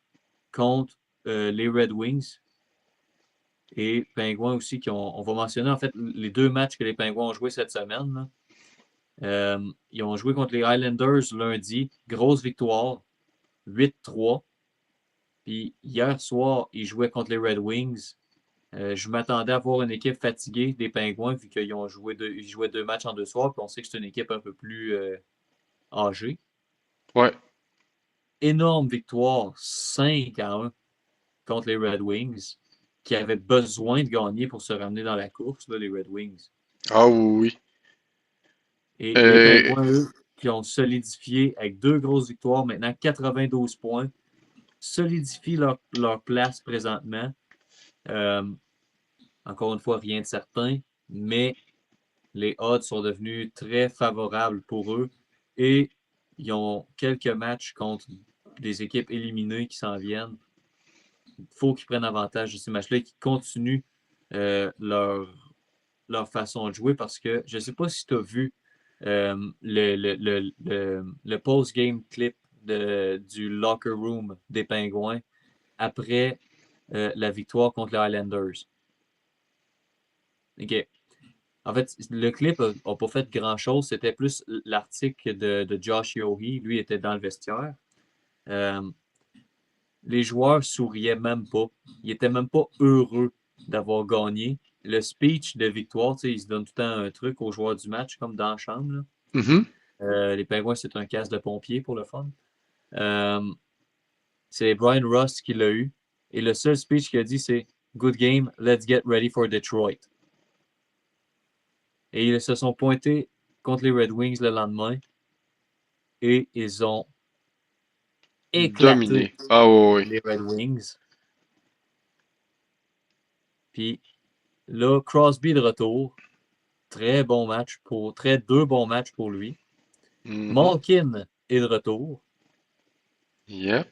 contre les Red Wings. Et Pingouins aussi, on va mentionner en fait les 2 matchs que les Pingouins ont joués cette semaine. Là. Ils ont joué contre les Highlanders lundi. Grosse victoire, 8-3. Puis hier soir, ils jouaient contre les Red Wings. Je m'attendais à voir une équipe fatiguée des Pingouins vu qu'ils ont ils jouaient 2 matchs en 2 soirs. Puis on sait que c'est une équipe un peu plus âgée. Ouais. Énorme victoire, 5-1 contre les Red Wings, qui avaient besoin de gagner pour se ramener dans la course, là, les Red Wings. Ah oui, Et oui. les Pingouins, eux, qui ont solidifié avec 2 grosses victoires, maintenant 92 points, solidifient leur place présentement. Euh, Encore une fois, rien de certain, mais les odds sont devenus très favorables pour eux et ils ont quelques matchs contre des équipes éliminées qui s'en viennent. Il faut qu'ils prennent avantage de ces matchs-là et qu'ils continuent leur leur façon de jouer parce que je ne sais pas si tu as vu le post-game clip du locker room des Pingouins après la victoire contre les Highlanders. OK. En fait, le clip n'a pas fait grand-chose. C'était plus l'article de Josh Yohe. Lui était dans le vestiaire. Euh, les joueurs souriaient même pas. Ils étaient même pas heureux d'avoir gagné. Le speech de victoire, ils se donnent tout le temps un truc aux joueurs du match, comme dans la chambre. Là. Mhm. Les Penguins, c'est un casque de pompier pour le fun. Euh, c'est Brian Rust qui l'a eu. Et le seul speech qu'il a dit, c'est Good game, let's get ready for Detroit. Et ils se sont pointés contre les Red Wings le lendemain et ils ont éclaté Dominé. Ah oui, oui. les Red Wings. Puis là, Crosby de retour. Deux bons matchs pour lui. Mhm. Malkin est de retour. Yep.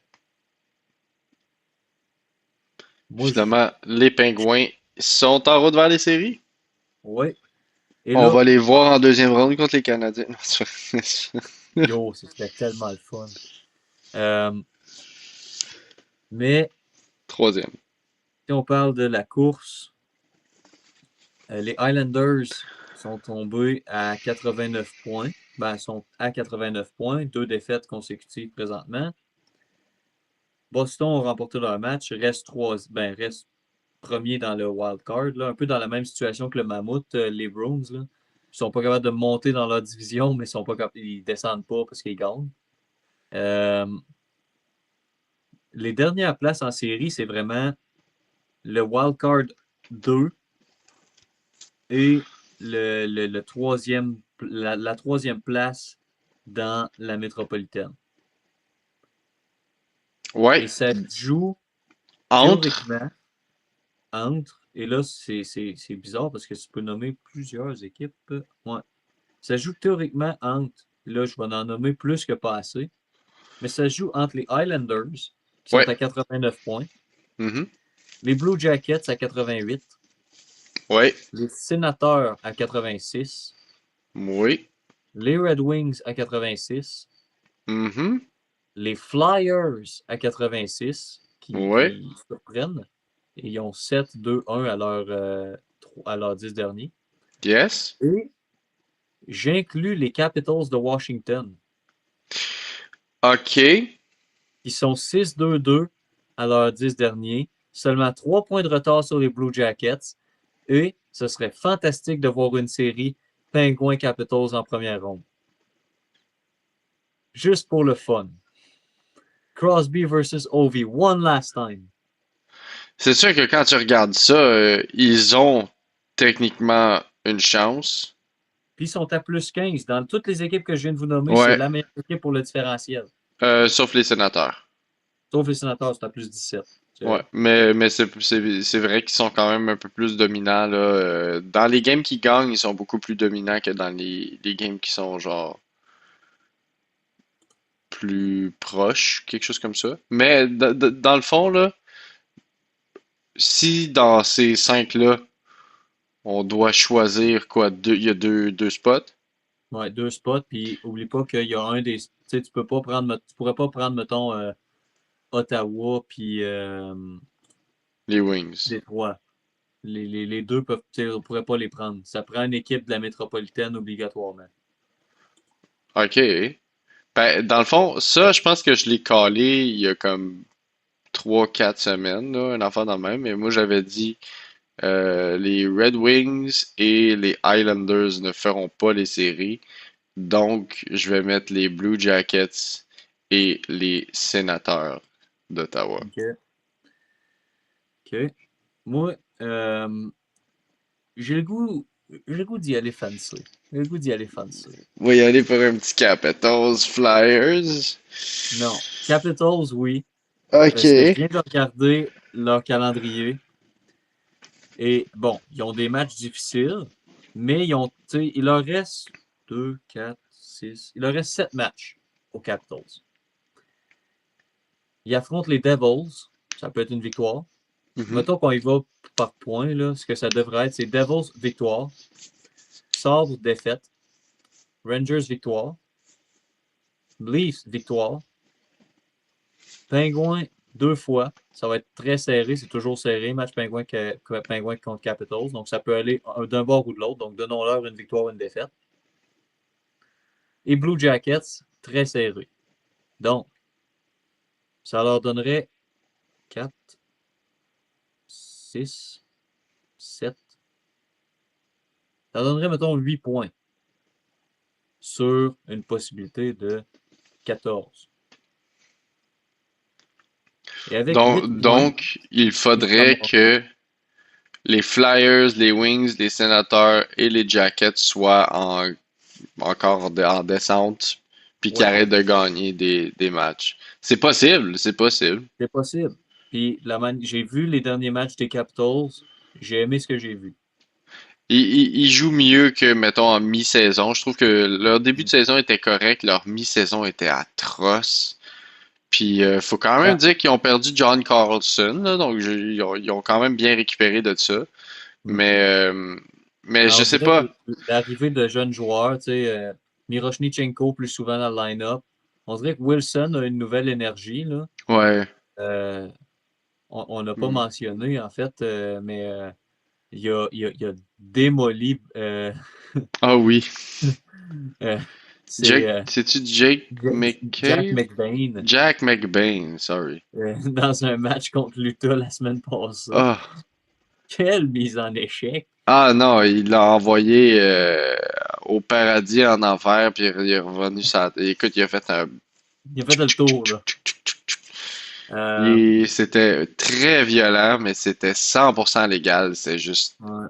Moi, Finalement, les Pingouins sont en route vers les séries. ouais. Et On là, va les voir en deuxième ronde contre les Canadiens. yo, c'était tellement le fun. Euh, mais Troisième. si on parle de la course, les Highlanders sont tombés à 89 points. Ben, sont à 89 points, 2 défaites consécutives présentement. Boston a remporté leur match, reste premier dans le wild card, là, un peu dans la même situation que le Mammouth, les Bruins. Là. Ils sont pas capables de monter dans leur division, mais ils descendent pas parce qu'ils gagnent. Euh, les dernières places en série, c'est vraiment le wild card 2 et le troisième, la troisième place dans la métropolitaine. Ouais. Et ça joue Entre. théoriquement entre, et là c'est bizarre parce que tu peux nommer plusieurs équipes. Ouais. Ça joue théoriquement entre, là je vais en nommer plus que pas assez, mais ça joue entre les Highlanders qui sont Ouais. à 89 points, Mhm. les Blue Jackets à 88, Ouais. les Sénateurs à 86, Oui. les Red Wings à 86, Mhm. les Flyers à 86 Ouais. qui surprennent. Et ils ont 7-2-1 à leurs 10 derniers. Yes. Et j'inclus les Capitals de Washington OK. qui sont 6-2-2 à leurs 10 derniers. Seulement 3 points de retard sur les Blue Jackets. Et ce serait fantastique de voir une série Penguins Capitals en première ronde. Juste pour le fun. Crosby versus Ovi, one last time. C'est sûr que quand tu regardes ça, ils ont techniquement une chance. Puis ils sont à plus 15. Dans toutes les équipes que je viens de vous nommer, c'est Ouais. la meilleure équipe pour le différentiel. Sauf les sénateurs. Sauf les sénateurs, c'est à plus 17. Ouais. Mais c'est vrai qu'ils sont quand même un peu plus dominants, là. Dans les games qui gagnent, ils sont beaucoup plus dominants que dans les games qui sont genre plus proches, quelque chose comme ça. Mais dans le fond, là, si dans ces cinq-là, on doit choisir quoi, il y a deux spots, Ouais, 2 spots. Puis oublie pas qu'il y a un des. Tu sais, tu pourrais pas prendre, mettons, Ottawa puis les Wings. Détroit. Les deux peuvent, tu sais, on pourrait pas les prendre. Ça prend une équipe de la métropolitaine obligatoirement. OK. Ben, dans le fond, ça, je pense que je l'ai calé il y a comme 3, 4 semaines, là, un enfant dans le même. Mais moi, j'avais dit les Red Wings et les Highlanders ne feront pas les séries. Donc, je vais mettre les Blue Jackets et les Sénateurs d'Ottawa. OK. OK. Moi, j'ai le goût, j'ai le goût d'y aller fancy. J'ai le goût d'y aller fancy. On va y aller pour un petit Capitals Flyers. Non. Capitals, oui. OK. Parce que je viens de regarder leur calendrier. Et bon, ils ont des matchs difficiles, mais il leur reste 2, 4, 6. Il leur reste 7 matchs aux Capitals. Ils affrontent les Devils. Ça peut être une victoire. Mhm. Mettons qu'on y va par point, là, ce que ça devrait être, c'est Devils victoire, Sabres défaite, Rangers victoire, Leafs victoire, Pingouins deux fois. Ça va être très serré, c'est toujours serré, match Pingouins contre Capitals. Donc ça peut aller d'un bord ou de l'autre. Donc donnons-leur une victoire, une défaite. Et Blue Jackets, très serré. Donc, ça leur donnerait 4, 6, 7. Ça donnerait, mettons, 8 points sur une possibilité de 14. Et avec Donc, 8 points, il ils se faudrait ramassent. que les Flyers, les Wings, les Sénateurs et les Jackets soient encore en descente, puis qu'ils Ouais, arrêtent de gagner des matchs. C'est possible, c'est possible. c'est possible. Puis j'ai vu les derniers matchs des Capitals. J'ai aimé ce que j'ai vu. Ils jouent mieux que, mettons, en mi-saison. Je trouve que leur début de saison était correct, leur mi-saison était atroce. Puis, faut quand même Ben, dire qu'ils ont perdu John Carlson, là, donc ils ont quand même bien récupéré de ça. Mais, euh, mais ben, je on sais dirait que pas. l'arrivée de jeunes joueurs, tu sais, Miroshnichenko plus souvent dans le line-up, on dirait que Wilson a une nouvelle énergie, là. Ouais. Euh, on n'a pas mentionné, en fait, mais il a démoli. Ah oui. Euh, c'est C'est-tu Jake Jack McCabe? McBain Jack McBain, sorry. dans un match contre l'Utah la semaine passée. Ah. Quelle mise en échec! Ah non, il l'a envoyé au paradis en enfer, puis il est revenu ça. Écoute, il a fait un. Il a fait le tour, là. Euh, C'était très violent, mais c'était 100% légal. C'est juste ouais.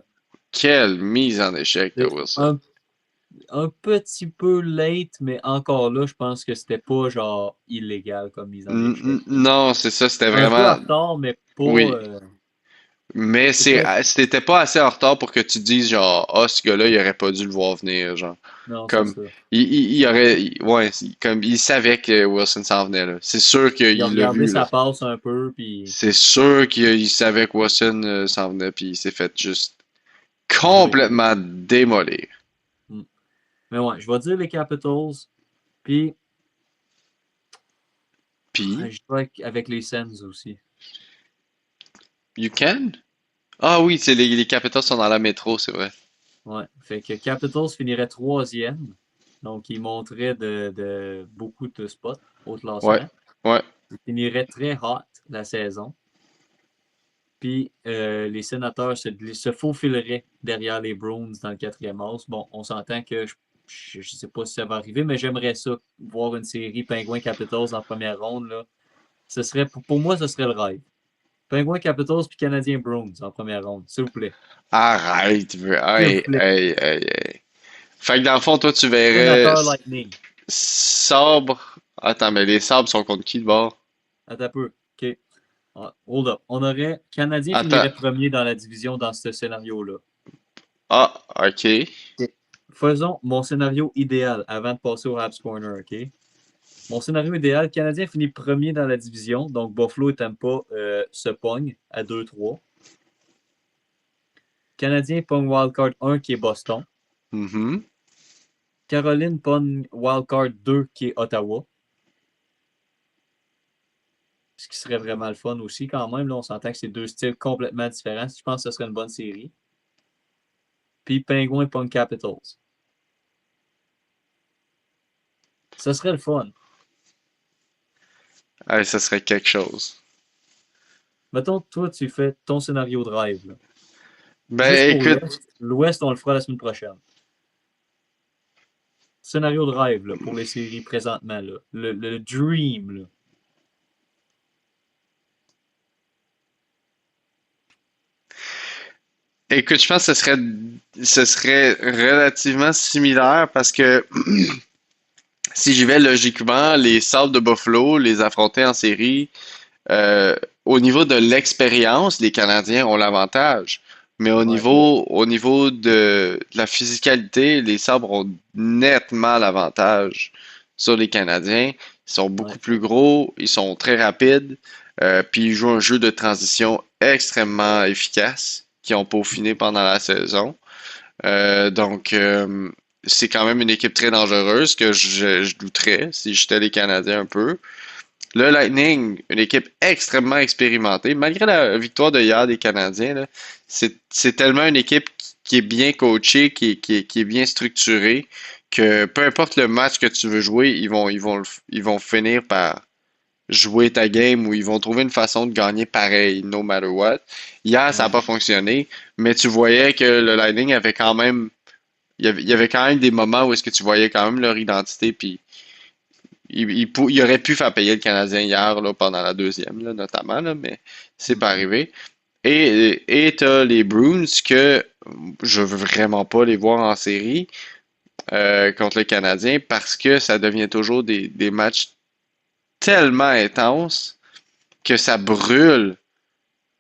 quelle mise en échec de C'est Wilson. un petit peu late, mais encore là, je pense que c'était pas genre illégal comme mise en échec. Non, c'est ça, c'était Un peu en vraiment. retard, mais pas. Oui. Mais C'était. c'était pas assez en retard pour que tu dises genre, ah, ce gars-là, il aurait pas dû le voir venir, genre. Non, c'est Comme, ça. il aurait, ouais, comme, il savait que Wilson s'en venait, là. C'est sûr Il a qu'il l'a regardé vu, là. sa passe un peu, puis. C'est sûr qu'il savait que Wilson s'en venait, puis il s'est fait juste Jouer. complètement démolir. Mm. Mais ouais, je vais dire les Capitals, puis Puis, je vais avec les Sens aussi. you can? Ah oui, c'est les Capitals sont dans la métro, c'est vrai. Ouais. Fait que Capitals finirait troisième. Donc, il monterait de beaucoup de spots au Ouais, classement. ouais. Il finirait très hot la saison. Puis les sénateurs se faufileraient derrière les Bruins dans le quatrième os. Bon, on s'entend que je ne sais pas si ça va arriver, mais j'aimerais ça, voir une série Penguins Capitals en première ronde. Là. Pour moi, ce serait le rêve. Penguins Capitals puis Canadiens Bruins en première ronde, s'il vous plaît. Arrête, S'il vous hey, plaît. hey, hey, hey. Fait que dans le fond, toi, tu verrais Sénateur Lightning. Sabre. Attends, mais les sabres sont contre qui de bord? Attends un peu. OK. Ah, hold up. On aurait. Canadien Attends. finirait premier dans la division dans ce scénario-là. Ah, ok. OK. Faisons mon scénario idéal avant de passer au Habs Corner, OK? Mon scénario idéal, Canadien finit premier dans la division, donc Buffalo et Tampa se pognent à 2-3. Canadien pogne Wildcard 1 qui est Boston. Mhm. Caroline pogne Wildcard 2 qui est Ottawa. Ce qui serait vraiment le fun aussi quand même. Là, on s'entend que c'est deux styles complètement différents. Je pense que ce serait une bonne série. Puis Penguin pogne Capitals. Ce serait le fun. Ah, ça serait quelque chose. Mettons, toi, tu fais ton scénario de rêve. Là. Juste Ben, pour écoute, l'Ouest. L'Ouest, on le fera la semaine prochaine. Scénario de rêve là, pour les séries présentement. Là. Le dream. Là. écoute, je pense que ce serait relativement similaire parce que si j'y vais logiquement, les Sabres de Buffalo, les affronter en série, euh, au niveau de l'expérience, les Canadiens ont l'avantage. Mais Ouais. au niveau de la physicalité, les Sabres ont nettement l'avantage sur les Canadiens. Ils sont beaucoup Ouais. plus gros, ils sont très rapides. Puis ils jouent un jeu de transition extrêmement efficace qu'ils ont peaufiné pendant la saison. Donc, c'est quand même une équipe très dangereuse que je douterais si j'étais les Canadiens un peu. Le Lightning, une équipe extrêmement expérimentée. Malgré la victoire de hier des Canadiens, là, c'est tellement une équipe qui est bien coachée, qui est bien structurée, que peu importe le match que tu veux jouer, ils vont finir par jouer ta game ou ils vont trouver une façon de gagner pareil, no matter what. Hier, ça n'a Ouais. pas fonctionné, mais tu voyais que le Lightning avait quand même, il y avait quand même des moments où est-ce que tu voyais quand même leur identité, puis il aurait pu faire payer le Canadien hier, là, pendant la deuxième, là, notamment, là, mais c'est pas Mhm. arrivé. Et t'as les Bruins que je veux vraiment pas les voir en série contre le Canadien parce que ça devient toujours des matchs tellement intenses que ça brûle.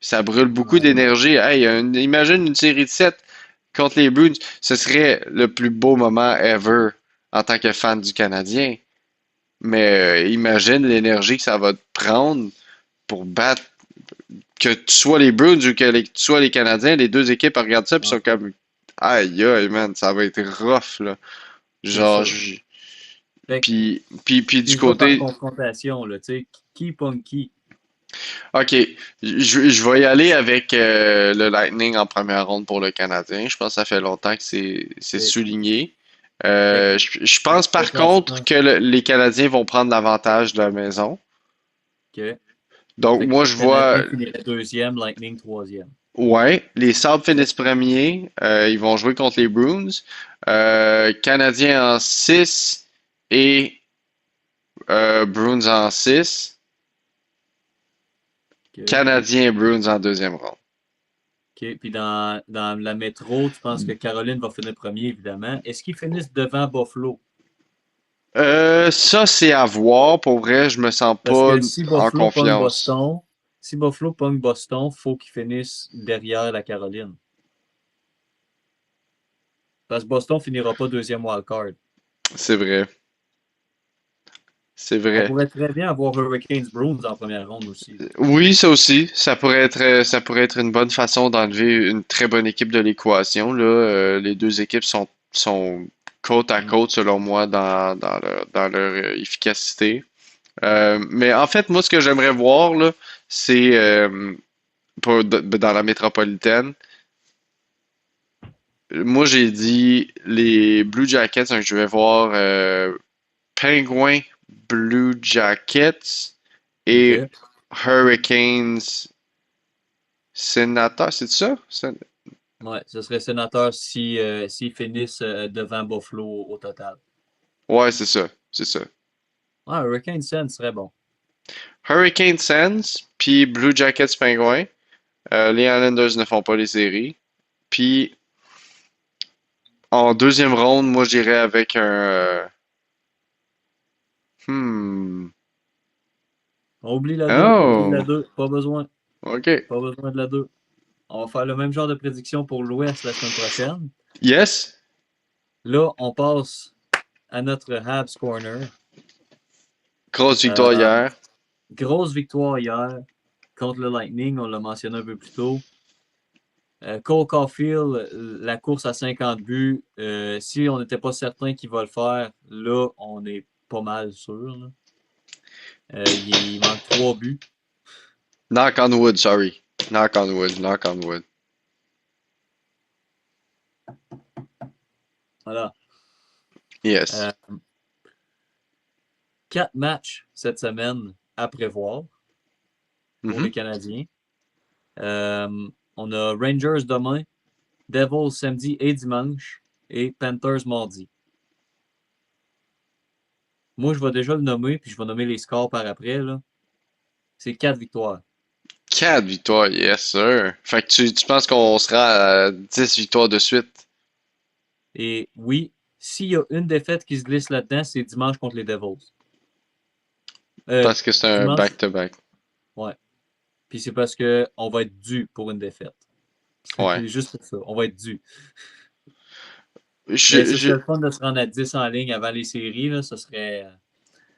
Ça brûle beaucoup Ouais. d'énergie. Hey, imagine une série de 7 contre les Bruins. Ce serait le plus beau moment ever en tant que fan du Canadien. Mais imagine l'énergie que ça va te prendre pour battre, que tu sois les Bruins ou que tu sois les Canadiens, les deux équipes regardent ça puis sont Ouais. comme aïe aïe man, ça va être rough là. C'est Genre ça. Fait que, puis du si je vais par côté confrontation, là, tu sais, qui pogne qui? OK, je vais y aller avec le Lightning en première ronde pour le Canadien. Je pense que ça fait longtemps que c'est Fait souligné. que, Je pense par contre automatiquement, que les Canadiens vont prendre l'avantage de la maison. que, Donc fait que moi le je vois Canadien finirait deuxième, Lightning troisième. ouais, les Sabres Ok. finissent premiers. Ils vont jouer contre les Bruins. Canadiens en 6 et Bruins en 6. Ok. Canadiens et Bruins en deuxième ronde. OK. Puis dans la métro, tu penses que Caroline va finir premier, évidemment. Est-ce qu'ils finissent devant Buffalo? Ça, c'est à voir. Pour vrai, je me sens Parce pas que si en Buffalo pogne confiance. Boston, si Buffalo pogne Boston, faut qu'ils finissent derrière la Caroline. Parce que Boston finira pas deuxième wildcard. C'est vrai. C'est On vrai. pourrait très bien avoir Hurricanes Bruins en première ronde aussi. Oui, ça aussi. Ça pourrait être une bonne façon d'enlever une très bonne équipe de l'équation, là. Les deux équipes sont côte à Mm. côte, selon moi, dans leur efficacité. Mais en fait, moi, ce que j'aimerais voir, là, c'est dans la métropolitaine. Moi, j'ai dit les Blue Jackets, donc je vais voir Penguins, Blue Jackets et OK. Hurricanes Sénateur, c'est ça? Ouais, ce serait sénateur si, s'ils finissent devant Buffalo au total. Ouais, c'est ça. C'est ça. Ah, Hurricane Sen serait bon. Hurricane Sens, puis Blue Jackets Penguins. Les Islanders ne font pas les séries. Puis en deuxième ronde, moi j'irais avec un. Hmm. On oublie la 2, oublie la Oh! 2, pas besoin. OK. Pas besoin de la 2. On va faire le même genre de prédiction pour l'Ouest la semaine prochaine. Yes? Là, on passe à notre Habs Corner. Grosse victoire Euh, hier. Grosse victoire hier contre le Lightning, on l'a mentionné un peu plus tôt. Cole Caulfield, la course à 50 buts, si on n'était pas certain qu'il va le faire, là, on est pas mal sûr. Là. Il manque 3 buts. Knock on wood, sorry. Knock on wood, knock on wood. Voilà. Yes. Euh, 4 matchs cette semaine à prévoir pour les Mhm. Canadiens. Euh, on a Rangers demain, Devils samedi et dimanche et Panthers mardi. Moi, je vais déjà le nommer, puis je vais nommer les scores par après. Là. C'est 4 victoires. 4 victoires, yes sir. Fait que tu penses qu'on sera à 10 victoires de suite? Et oui, s'il y a une défaite qui se glisse là-dedans, c'est dimanche contre les Devils. Euh, Parce que c'est un Dimanche, back-to-back. ouais. Puis c'est parce qu'on va être dû pour une défaite. Ouais. C'est juste pour ça. On va être dû. Mais Je, ce serait je, le fun de se rendre à 10 en ligne avant les séries. Là. Ce serait.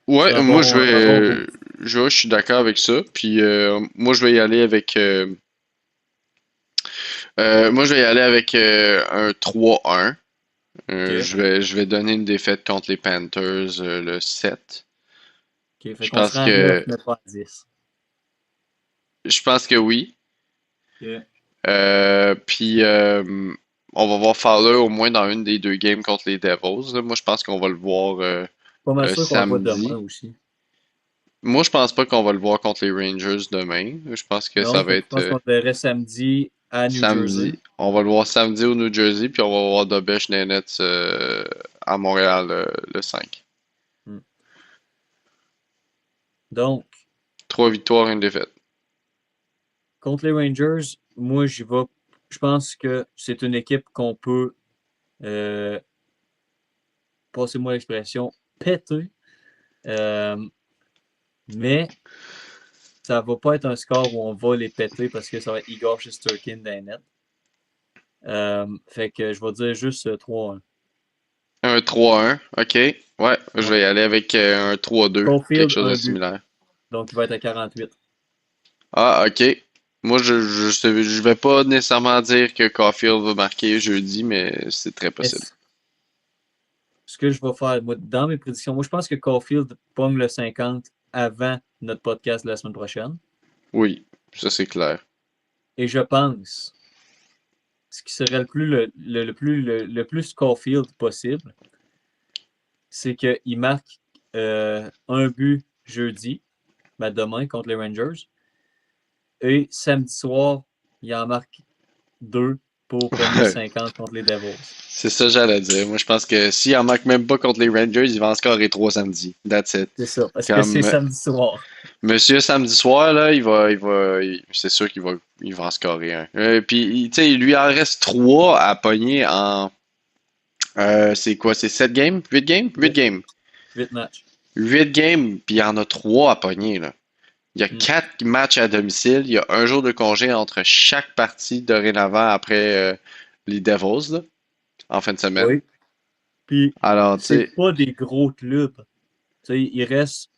Ouais, C'est moi un bon go. je suis d'accord avec ça. Puis moi je vais y aller avec moi je vais y aller avec un 3-1. OK. Je vais donner une défaite contre les Panthers le 7. OK. Fait Je qu'on se pense rend à 9, que mais pas à 10. je pense que oui. OK. Puis on va voir Fowler au moins dans une des deux games contre les Devils, là. Moi je pense qu'on va le voir Pas mal sûr qu'on le voit demain samedi. aussi. Moi je pense pas qu'on va le voir contre les Rangers demain. Je pense que ça Non, va fait que je être pense qu'on le verrait samedi à New Jersey. samedi. On va le voir samedi au New Jersey, puis on va voir Dobesh des Nets à Montréal le 5. Hmm. Donc, 3 victoires, une défaite. contre les Rangers, moi, j'y vais. Je pense que c'est une équipe qu'on peut, euh, passez-moi l'expression, péter. Euh, mais ça va pas être un score où on va les péter parce que ça va être Igor Shesterkin dans les nets. Fait que je vais dire juste 3-1. Un 3-1, ok. Ouais, je Ouais. vais y aller avec un 3-2, quelque Caulfield, chose de un but. similaire. Donc, il va être à 48. Ah, ok. Moi, je vais pas nécessairement dire que Caulfield va marquer jeudi, mais c'est très possible. Est-ce ce que je vais faire, moi, dans mes prédictions, moi, je pense que Caulfield pogne le 50 avant notre podcast de la semaine prochaine. Oui, ça c'est clair. Et je pense, ce qui serait le plus Caulfield possible, c'est qu'il marque un but jeudi, ben demain, contre les Rangers. Et samedi soir, il en marque deux pour pogner Ouais, 50 contre les Devils. c'est ça que j'allais dire. Moi, je pense que s'il en manque même pas contre les Rangers, il va en scorer 3 samedi. That's it. C'est ça, parce que c'est Comme samedi soir. Monsieur samedi soir, là, c'est sûr il va en scorer un. Puis, tu sais, il lui en reste 3 à pogner en, c'est quoi, c'est 7 games? 8 games? 8 8, games. 8 matchs. 8 games, puis il y en a 3 à pogner, là. Il y a Mm. 4 matchs à domicile. Il y a un jour de congé entre chaque partie dorénavant après les Devils, là, en fin de semaine. Oui. Puis, Alors, tu c'est sais, pas des gros clubs. Tu sais, il reste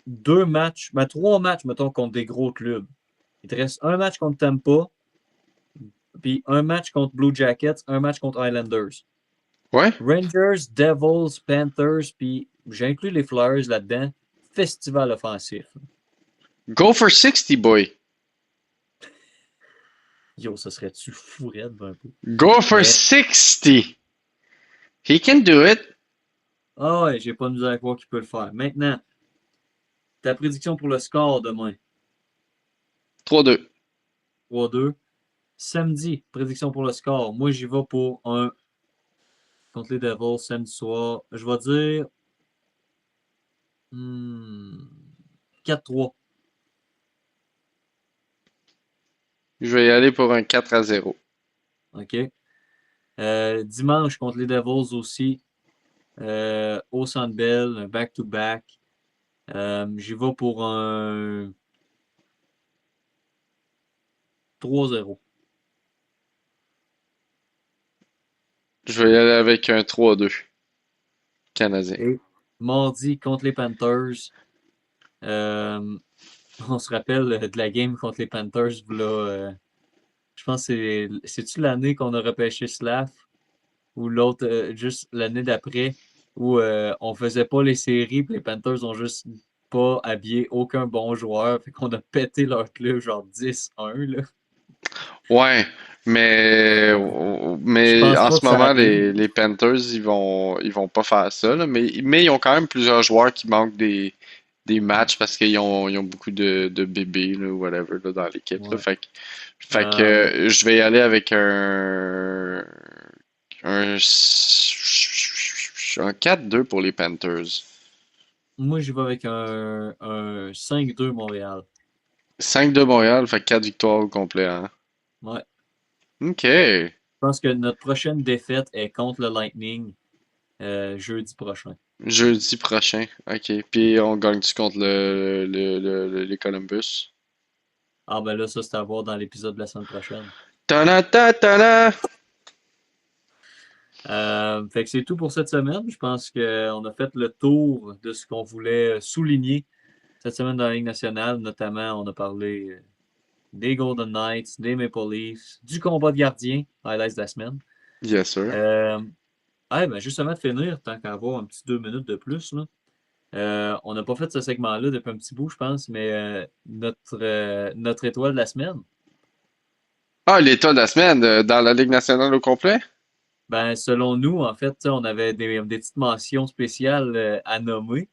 deux matchs, ben, trois matchs, mettons, contre des gros clubs. Il te reste un match contre Tampa, puis un match contre Blue Jackets, un match contre Islanders. ouais, Rangers, Devils, Panthers, puis j'inclus les Flyers là-dedans. Festival offensif. go for 60, boy. Yo, ça serait-tu fou raide un peu? Go for Mais, 60. He can do it. ah ouais, j'ai pas de misère à croire qu'il peut le faire. Maintenant, ta prédiction pour le score demain. 3-2. 3-2. Samedi, prédiction pour le score. Moi, j'y vais pour un contre les Devils samedi soir. Je vais dire 4-3. Je vais y aller pour un 4-0. OK? Dimanche contre les Devils aussi. Au Centre Bell, un back-to-back. J'y vais pour un 3-0. Je vais y aller avec un 3-2 canadien. Et mardi contre les Panthers. euh, on se rappelle de la game contre les Panthers. Là, je pense que c'est-tu l'année qu'on a repêché Slav ou l'autre, juste l'année d'après, où on faisait pas les séries, puis les Panthers ont juste pas habillé aucun bon joueur, fait qu'on a pété leur club genre 10-1, là. Ouais, mais, Je mais pense en pas ce que ça moment, arrive. les Panthers, ils vont pas faire ça, là. Mais ils ont quand même plusieurs joueurs qui manquent des matchs parce ils ont beaucoup de bébés, là, ou whatever, là, dans l'équipe, là. Ouais. Fait que Euh, je vais y aller avec un, un 4-2 pour les Panthers. moi, je vais avec un 5-2 Montréal. 5 de Montréal, fait 4 victoires au complet, hein. Ouais. OK. Je pense que notre prochaine défaite est contre le Lightning jeudi prochain. Jeudi prochain. OK. Puis on gagne-tu contre les Columbus? Ah ben là, ça c'est à voir dans l'épisode de la semaine prochaine. Ta-da-ta-ta-da! Fait que c'est tout pour cette semaine. Je pense qu'on a fait le tour de ce qu'on voulait souligner cette semaine dans la Ligue nationale. Notamment, on a parlé des Golden Knights, des Maple Leafs, du combat de gardien, highlights de la semaine. Yes, sir. Euh, ben justement, de finir, tant qu'à avoir un petit 2 minutes de plus, là. On n'a pas fait ce segment-là depuis un petit bout, je pense, mais notre étoile de la semaine, Ah, l'état de la semaine dans la Ligue nationale au complet? ben, selon nous, en fait, tu sais, on avait des petites mentions spéciales à nommer.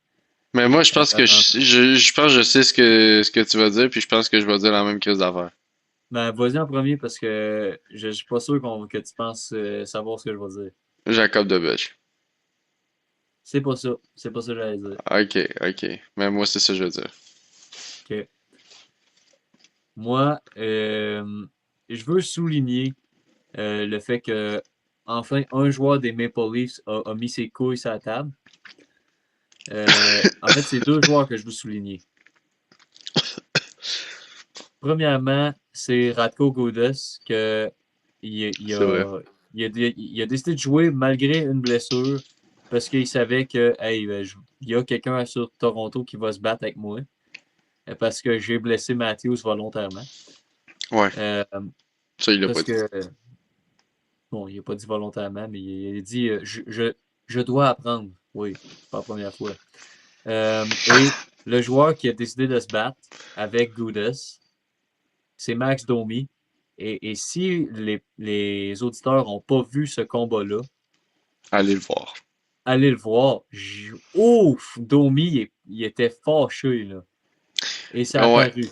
Mais moi, je pense que Euh, je pense que je sais ce que tu vas dire, puis je pense que je vais dire la même crise d'affaires. ben, vas-y en premier parce que je suis pas sûr que tu penses savoir ce que je vais dire. Jacob de Belge. C'est pas ça. C'est pas ça que j'allais dire. Ok, ok. Mais moi, c'est ça que je veux dire. OK. Moi, je veux souligner le fait que enfin un joueur des Maple Leafs a mis ses couilles sur la table. En fait, c'est deux joueurs que je veux souligner. Premièrement, c'est Radko Gudas que il, il C'est vrai. a, il a décidé de jouer malgré une blessure parce qu'il savait que hey, il y a quelqu'un sur Toronto qui va se battre avec moi parce que j'ai blessé Matthews volontairement. Ouais, Euh, ça, il l'a pas parce dit. que, bon, il n'a pas dit volontairement, mais il a dit je dois apprendre. Oui, pas la première fois. Et le joueur qui a décidé de se battre avec Gudas, c'est Max Domi. Et si les auditeurs n'ont pas vu ce combat-là, Allez le voir. allez le voir. Ouf! Domi, il était fâché, là. Et ça a Ouais, paru.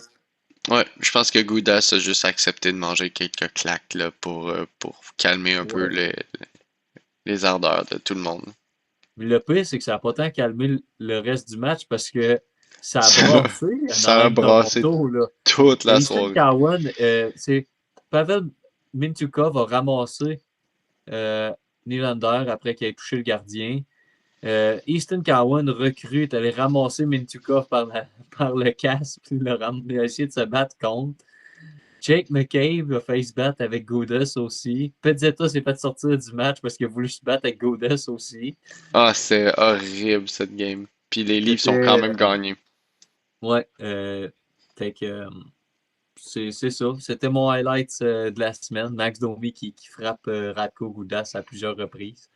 ouais. Je pense que Goudas a juste accepté de manger quelques claques là, pour calmer un peu Ouais. les ardeurs de tout le monde. Mais le pire, c'est que ça n'a pas tant calmé le reste du match parce que ça a Ça, brassé dans ça a l'aile brassé Toronto, là. toute la Easton soirée. Cowan, Pavel Mintukov a ramassé euh, Nylander après qu'il ait touché le gardien. Easton Cowan, recrue, est allé ramasser Mintukov par le casque, puis il a essayé de se battre contre. Jake McCabe a fait se battre avec Goudus aussi. Pezzetta s'est fait sortir du match parce qu'il a voulu se battre avec Goudus aussi. Ah, c'est horrible cette game. Puis les livres sont quand C'était. même gagnés. Ouais. Fait que. C'est ça. C'était mon highlight de la semaine. Max Domi qui frappe Radko Gudas à plusieurs reprises.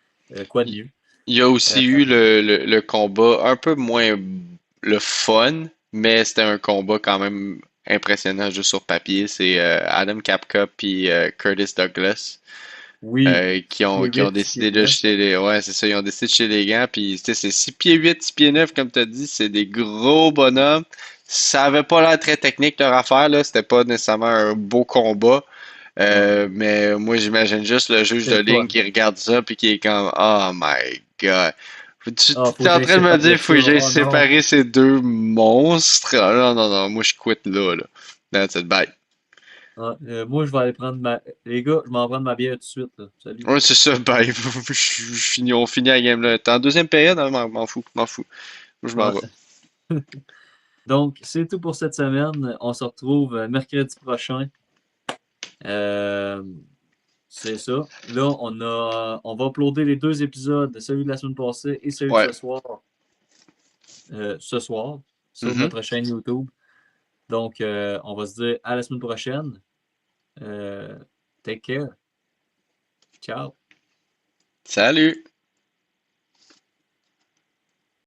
Quoi de Il mieux? il y a Euh, aussi eu le combat un peu moins le fun, mais c'était un combat quand même impressionnant juste sur papier. C'est Adam Kapka puis Curtis Douglas oui. Pied qui ont 8, pied décidé de 9. jeter les ouais, c'est ça, ils ont décidé de jeter les gants puis tu sais, c'est 6 pieds 8, 6 pieds 9 comme tu as dit, c'est des gros bonhommes. Ça avait pas l'air très technique leur affaire là, c'était pas nécessairement un beau combat. Non. Mais moi, j'imagine juste le juge C'était de le ligne fun. qui regarde ça puis qui est comme Oh my God. Ah, Tu faut es que en j'aille train de me dire séparer faut ça. que j'aille Oh non. séparer ces deux monstres. Ah, non, non, non, moi je quitte là, là. That's it, bye. Ah, moi, je vais aller prendre ma. Les gars, je m'en prends ma bière tout de suite, là. Salut. Ouais, c'est ça, bye. On finit la game là. T'es en deuxième période, hein, m'en fous, m'en fous. Moi, je m'en vais. Ouais. Donc, c'est tout pour cette semaine. On se retrouve mercredi prochain. Euh, c'est ça. Là, on va uploader les deux épisodes, celui de la semaine passée et celui de Ouais. ce soir, sur Mhm. notre chaîne YouTube. Donc, on va se dire à la semaine prochaine. Euh, Take care. Ciao. Salut!